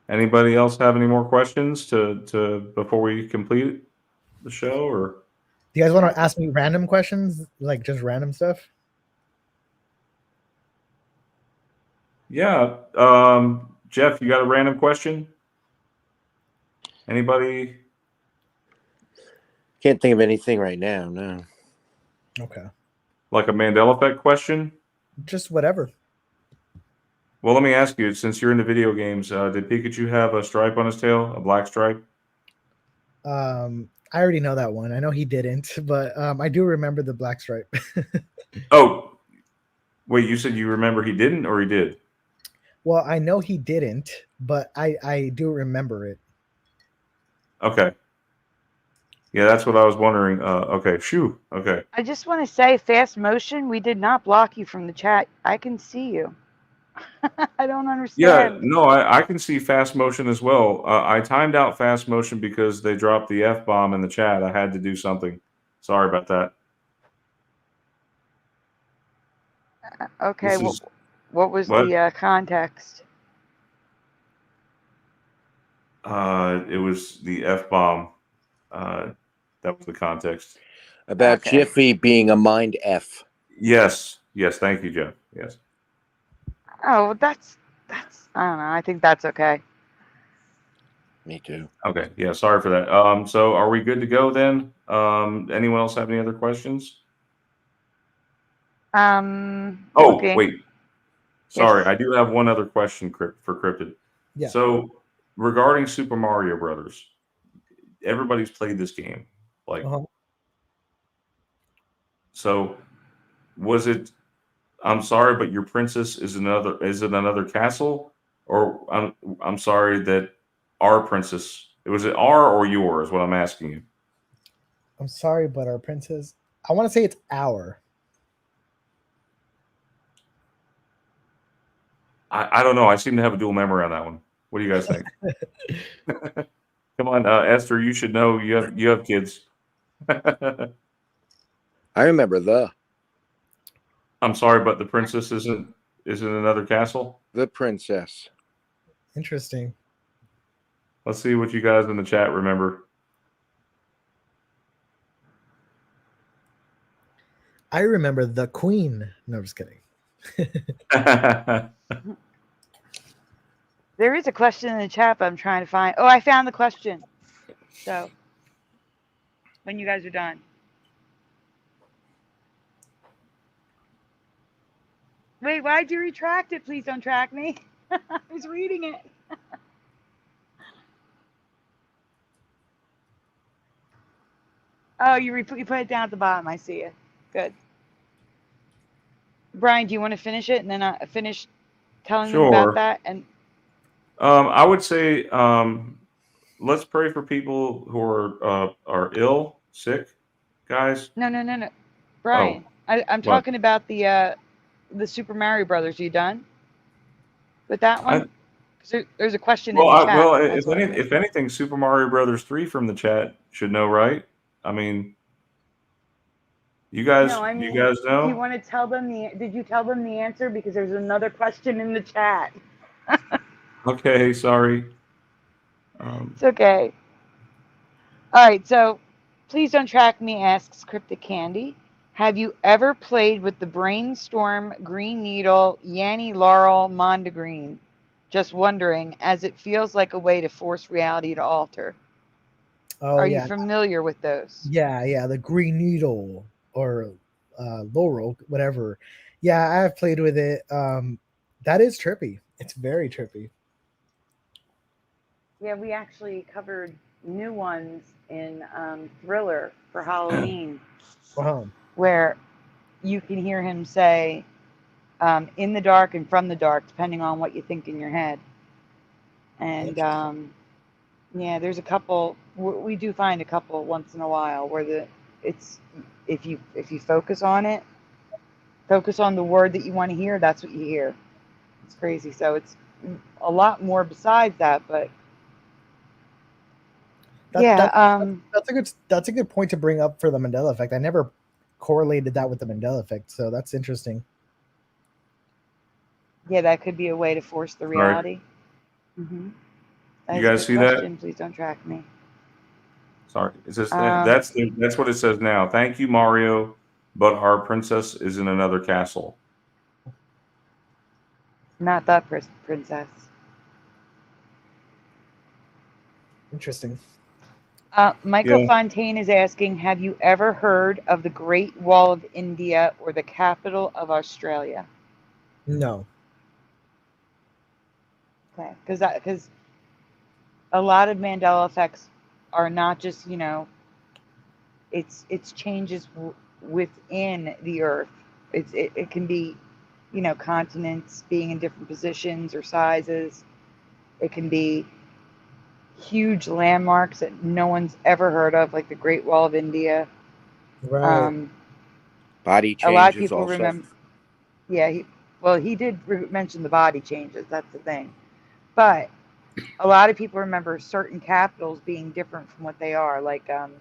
S1: Anybody else have any more questions to before we complete the show? Or
S5: Do you guys want to ask me random questions, like just random stuff?
S1: yeah, Jeff, you got a random question? Anybody?
S7: Can't think of anything right now. No.
S5: Okay.
S1: Like a Mandela effect question?
S5: Just whatever.
S1: Well, let me ask you, since you're into video games, did Pikachu have a stripe on his tail, a black stripe?
S5: I already know that one. I know he didn't, but I do remember the black stripe.
S1: Oh, wait, you said you remember he didn't or he did?
S5: Well, I know he didn't, but I do remember it.
S1: Okay. Yeah, that's what I was wondering. Okay, shoo. Okay.
S4: I just want to say, Fast Motion, we did not block you from the chat. I can see you. I don't
S1: Yeah,
S4: understand.
S1: no, I can see fast motion as well. I timed out fast motion because they dropped the F-bomb in the chat. I had to do something. Sorry about that.
S4: Okay,
S1: This is
S4: what was
S1: what?
S4: the context?
S1: It was the F-bomb. That was the context.
S7: About
S4: Okay.
S7: Jiffy being a mind F.
S1: Yes. Thank you, Jeff. Yes.
S4: Oh, well, that's I don't know. I think that's okay.
S7: Me too.
S1: Okay. Yeah. Sorry for that. So are we good to go then? Anyone else have any other questions? Oh,
S4: Looking.
S1: wait. Sorry,
S4: Yes.
S1: I do have one other question for Cryptid.
S5: Yeah.
S1: So regarding Super Mario Brothers, everybody's played this game. Like,
S5: Uh-huh.
S1: so was it? I'm sorry, but your princess is in another castle, or I'm sorry that our princess. Was it our or your? Is what I'm asking you.
S5: I'm sorry, but our princess. I want to say it's our.
S1: I don't know. I seem to have a dual memory on that one. What do you guys think? Come on, Esther. You should know. You have kids.
S7: I remember
S1: I'm sorry, but the princess isn't another castle.
S7: the princess.
S5: Interesting.
S1: Let's see what you guys in the chat remember.
S5: I remember the queen. No, just kidding.
S4: There is a question in the chat, but I'm trying to find. Oh, I found the question. So, when you guys are done. Wait, why'd you retract it? Please don't track me. I was reading it. Oh, you put it down at the bottom. I see it. Good. Brian, do you want to finish it and then I finish telling them about
S1: Sure.
S4: that? And
S1: I would say let's pray for people who are ill, sick, guys.
S4: no.
S1: Oh,
S4: Brian, I'm
S1: what?
S4: talking about the Super Mario Brothers. Are you done with that
S1: I
S4: one? Because there's a question in the chat.
S1: well,
S4: That's why.
S1: if anything, Super Mario Brothers 3 from the chat should know, right? I mean,
S4: No, I
S1: you
S4: mean,
S1: guys
S4: do you
S1: know?
S4: want to tell them did you tell them the answer? Because there's another question in the chat.
S1: Okay, sorry.
S4: It's okay. All right, so please don't track me, asks Cryptic Candy. Have you ever played with the Brainstorm Green Needle Yanny Laurel Mondegreen? Just wondering, as it feels like a way to force reality to alter.
S5: Oh
S4: Are you
S5: yeah,
S4: familiar with those?
S5: yeah. The green needle or laurel, whatever. Yeah, I have played with it. That is trippy. It's very trippy.
S4: Yeah, we actually covered new ones in Thriller for Halloween,
S5: Wow.
S4: where you can hear him say, in the dark and from the dark, depending on what you think in your head. And yeah, there's a couple. We do find a couple once in a while where it's if you focus on it, focus on the word that you want to hear. That's what you hear. It's crazy. So it's a lot more besides that, but
S5: That,
S4: yeah,
S5: that that's a good point to bring up for the Mandela effect. I never correlated that with the Mandela effect, so that's interesting.
S4: yeah, that could be a way to force the
S1: Sorry.
S4: reality. Mm-hmm. That
S1: You
S4: is a
S1: guys
S4: good
S1: see that?
S4: question. Please don't track me.
S1: Sorry. It says
S4: Um,
S1: that's what it says now. Thank you, Mario, but our princess is in another castle.
S4: Not that princess.
S5: Interesting.
S4: Michael
S1: Yeah.
S4: Fontaine is asking, have you ever heard of the Great Wall of India or the capital of Australia?
S5: No.
S4: Okay, because a lot of Mandela effects are not just it's changes within the Earth. It can be continents being in different positions or sizes. It can be huge landmarks that no one's ever heard of, like the Great Wall of India.
S5: Right.
S7: Body
S4: A lot of
S7: changes
S4: people
S7: also.
S4: remember. Yeah, he did mention the body changes. That's the thing, but a lot of people remember certain capitals being different from what they are. Like um,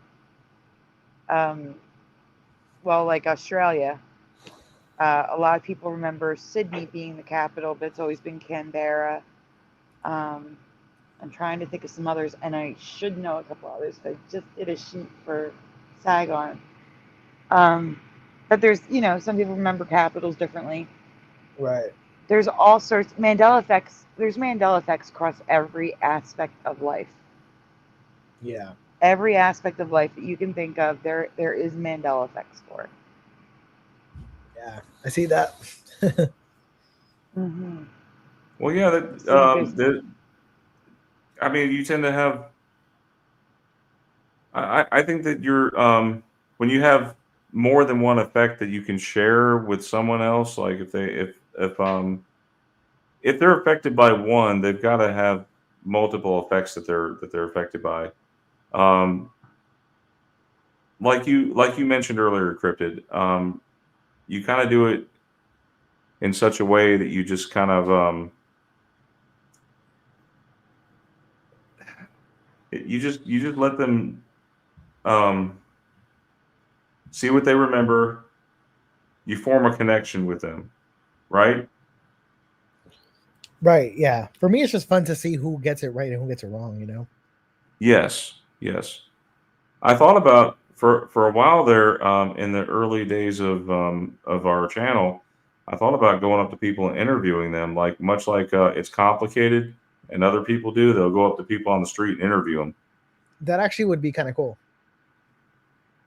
S4: like Australia. A lot of people remember Sydney being the capital, but it's always been Canberra. Um, I'm trying to think of some others, and I should know a couple others. I just did a sheet for Saigon. But there's, some people remember capitals differently.
S5: Right.
S4: There's all sorts Mandela effects. There's Mandela effects across every aspect of life.
S5: Yeah.
S4: Every aspect of life that you can think of, there is Mandela effects for.
S5: Yeah. I see that.
S4: Mm-hmm.
S1: Well, yeah. I mean, you tend to have. I think that you're when you have more than one effect that you can share with someone else, like if they're affected by one, they've got to have multiple effects that they're affected by. Um, like you mentioned earlier, Cryptid. You kind of do it in such a way that you just kind of you just let them um, see what they remember. You form a connection with them, right?
S5: Right. Yeah. For me, it's just fun to see who gets it right and who gets it wrong.
S1: Yes, yes. I thought about for a while there in the early days of our channel. I thought about going up to people and interviewing them, like much like it's complicated and other people do. They'll go up to people on the street and interview them.
S5: That actually would be kind of cool.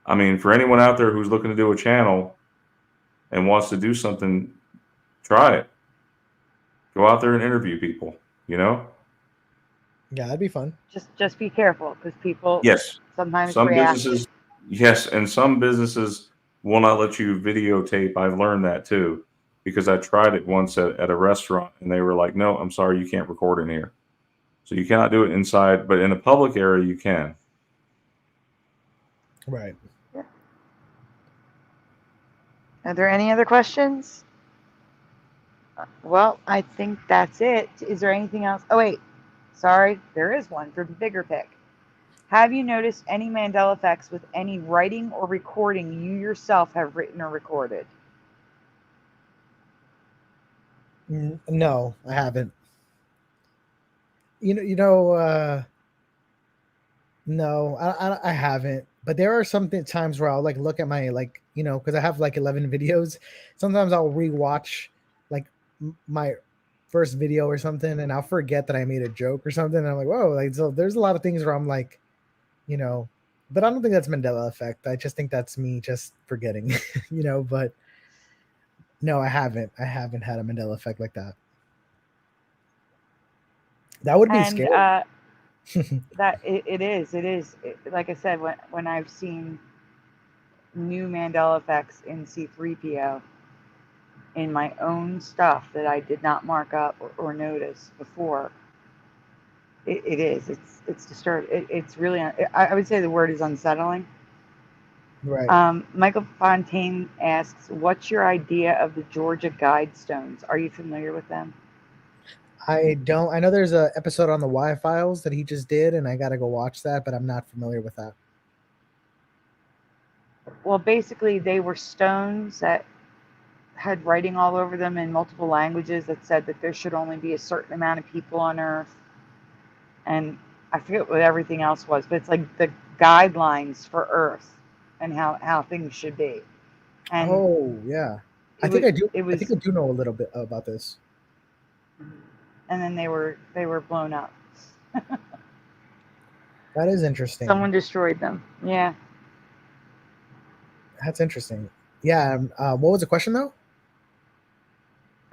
S1: I mean, for anyone out there who's looking to do a channel and wants to do something, try it. Go out there and interview people. You know.
S5: Yeah, that'd be fun.
S4: Just be careful because people
S1: Yes.
S4: sometimes
S1: Some
S4: react.
S1: businesses, Yes, and some businesses will not let you videotape. I've learned that too, because I tried it once at a restaurant, and they were like, "No, I'm sorry, you can't record in here." So you cannot do it inside, but in a public area you can.
S5: Right.
S4: Are there any other questions? Well, I think that's it. Is there anything else? Oh, wait. Sorry, there is one for the bigger pick. Have you noticed any Mandela effects with any writing or recording you yourself have written or recorded?
S5: No, I haven't. No, I haven't. But there are some times where I'll like look at my because I have like 11 videos. Sometimes I'll rewatch like my first video or something, and I'll forget that I made a joke or something. And I'm like, whoa! Like, so there's a lot of things where I'm like, but I don't think that's Mandela effect. I just think that's me just forgetting, But no, I haven't. I haven't had a Mandela effect like that. That would be
S4: And
S5: scary.
S4: that it is. Like I said, when I've seen new Mandela effects in C3PO in my own stuff that I did not mark up or notice before, it is. It's disturbing. It's really. I would say the word is unsettling.
S5: Right.
S4: Michael Fontaine asks, "What's your idea of the Georgia Guidestones? Are you familiar with them?"
S5: I don't. I know there's a episode on the Y Files that he just did, and I got to go watch that, but I'm not familiar with that.
S4: Well, basically, they were stones that had writing all over them in multiple languages that said that there should only be a certain amount of people on Earth. And I forget what everything else was, but it's like the guidelines for Earth and how things should be. And
S5: Oh yeah, I
S4: it
S5: think
S4: was
S5: I do.
S4: it
S5: I
S4: was
S5: think I do know a little bit about this.
S4: and then they were blown up.
S5: That is interesting.
S4: Someone destroyed them. Yeah.
S5: That's interesting. Yeah. What was the question though?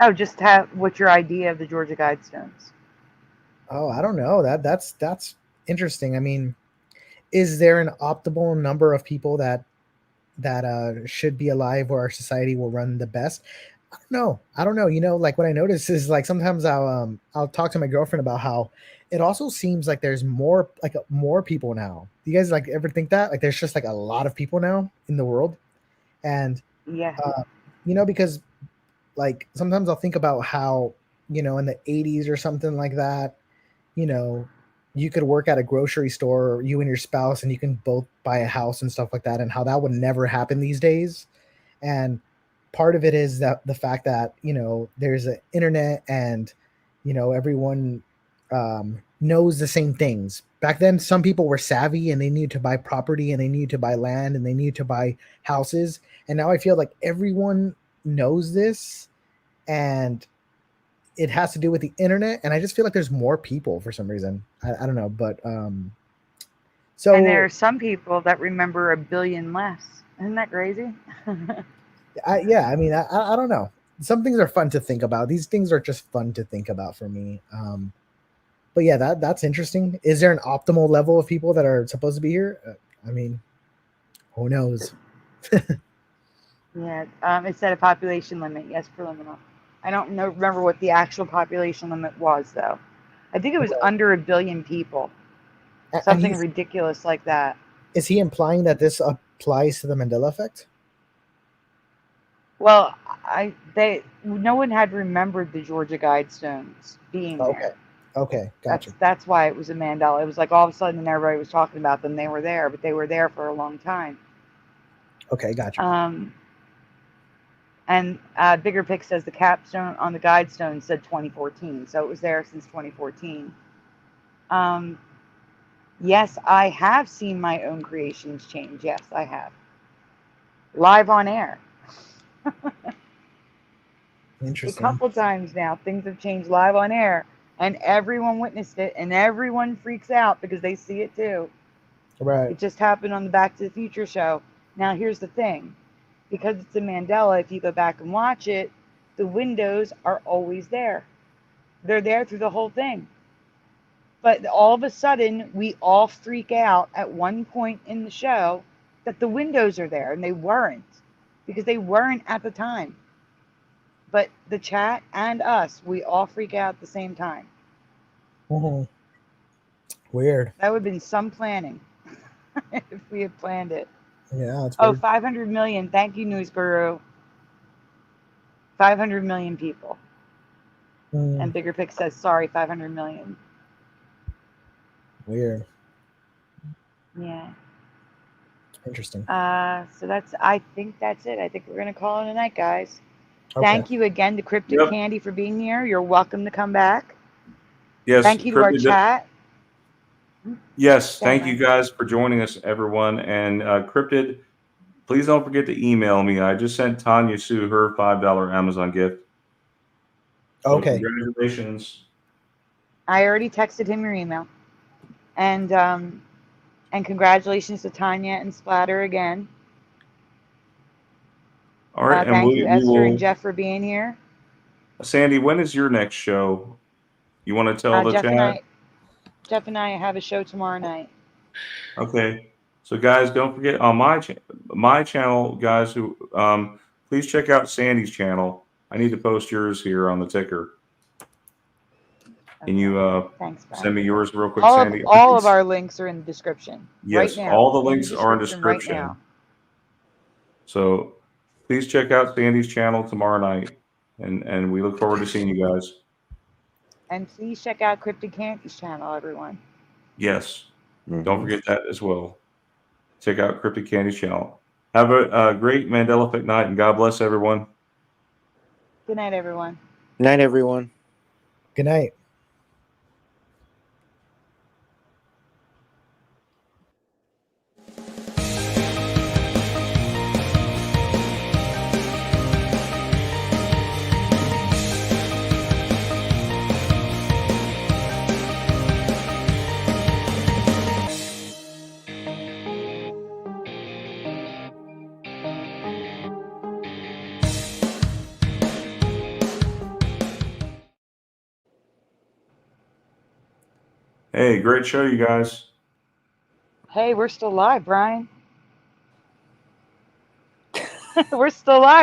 S4: Oh, just what's your idea of the Georgia Guidestones?
S5: Oh, I don't know. That's interesting. I mean, is there an optimal number of people that should be alive where our society will run the best? I don't know. Like what I notice is like sometimes I'll talk to my girlfriend about how it also seems like there's more people now. Do you guys like ever think that? Like there's just like a lot of people now in the world. And
S4: Yeah.
S5: because like sometimes I'll think about how, in the 80s or something like that, you know, you could work at a grocery store, you and your spouse, and you can both buy a house and stuff like that, and how that would never happen these days. And part of it is that the fact that, there's an internet and, everyone knows the same things. Back then, some people were savvy and they needed to buy property and they needed to buy land and they needed to buy houses. And now I feel like everyone knows this, and it has to do with the internet. And I just feel like there's more people for some reason. I don't know, but so
S4: And there are some people that remember a billion less. Isn't that crazy?
S5: yeah, I mean, I don't know. Some things are fun to think about. These things are just fun to think about for me. But yeah, that's interesting. Is there an optimal level of people that are supposed to be here? I mean, who knows?
S4: Yeah. It said a population limit. Yes, preliminary. I don't remember what the actual population limit was, though. I think it was under a billion people.
S5: And
S4: Something ridiculous like that.
S5: Is he implying that this applies to the Mandela effect?
S4: Well, no one had remembered the Georgia Guidestones being there.
S5: Okay, gotcha.
S4: That's why it was a Mandela. It was like all of a sudden everybody was talking about them. They were there, but they were there for a long time.
S5: Okay, gotcha.
S4: And Bigger Pick says the capstone on the Guidestone said 2014, so it was there since 2014. Yes, I have seen my own creations change. Yes, I have. Live on air.
S5: Interesting.
S4: A couple times now, things have changed live on air, and everyone witnessed it, and everyone freaks out because they see it too.
S5: Right.
S4: It just happened on the Back to the Future show. Now, here's the thing. Because it's a Mandela, if you go back and watch it, the windows are always there. They're there through the whole thing. But all of a sudden, we all freak out at one point in the show that the windows are there, and they weren't, because they weren't at the time. But the chat and us, we all freak out at the same time.
S5: Mhm. Weird.
S4: That would have been some planning if we had planned it.
S5: Yeah, it's
S4: Oh,
S5: weird.
S4: 500 million. Thank you, News Guru. 500 million people.
S5: Mm,
S4: And Bigger Pick says, sorry, 500 million.
S5: weird.
S4: Yeah.
S5: Interesting.
S4: So I think that's it. I think we're going to call it a night, guys.
S5: Okay.
S4: Thank you again to Cryptid
S1: Yep.
S4: Candy for being here. You're welcome to come back.
S1: Yes,
S4: Thank you to our
S1: Cryptid-
S4: chat.
S1: Yes,
S4: Go ahead,
S1: thank you
S4: Mike.
S1: guys for joining us, everyone. And Cryptid, please don't forget to email me. I just sent Tanya Sue her $5 Amazon gift. So
S5: Okay.
S1: congratulations.
S4: I already texted him your email. And congratulations to Tanya and Splatter again.
S1: All right, and
S4: Thank
S1: we
S4: you, Esther
S1: will.
S4: and Jeff, for being here.
S1: Sandy, when is your next show? You want to tell the
S4: Jeff
S1: chat?
S4: Jeff and I have a show tomorrow night.
S1: Okay. So guys, don't forget on my channel, guys, who please check out Sandy's channel. I need to post yours here on the ticker. Can you
S4: Thanks, Brian.
S1: send me yours real quick,
S4: all
S1: Sandy?
S4: all of our links are in the description.
S1: Yes,
S4: right now.
S1: all the links are in
S4: Right
S1: description.
S4: now.
S1: So please check out Sandy's channel tomorrow night, and we look forward to seeing you guys.
S4: And please check out Cryptid Candy's channel, everyone.
S1: Yes,
S7: Mhm.
S1: don't forget that as well. Check out Cryptid Candy's channel. Have a great Mandela Effect night, and God bless everyone.
S4: Good night, everyone.
S7: Night, everyone.
S5: Good night.
S1: Hey, great show, you guys.
S4: Hey, we're still live, Brian. We're still live.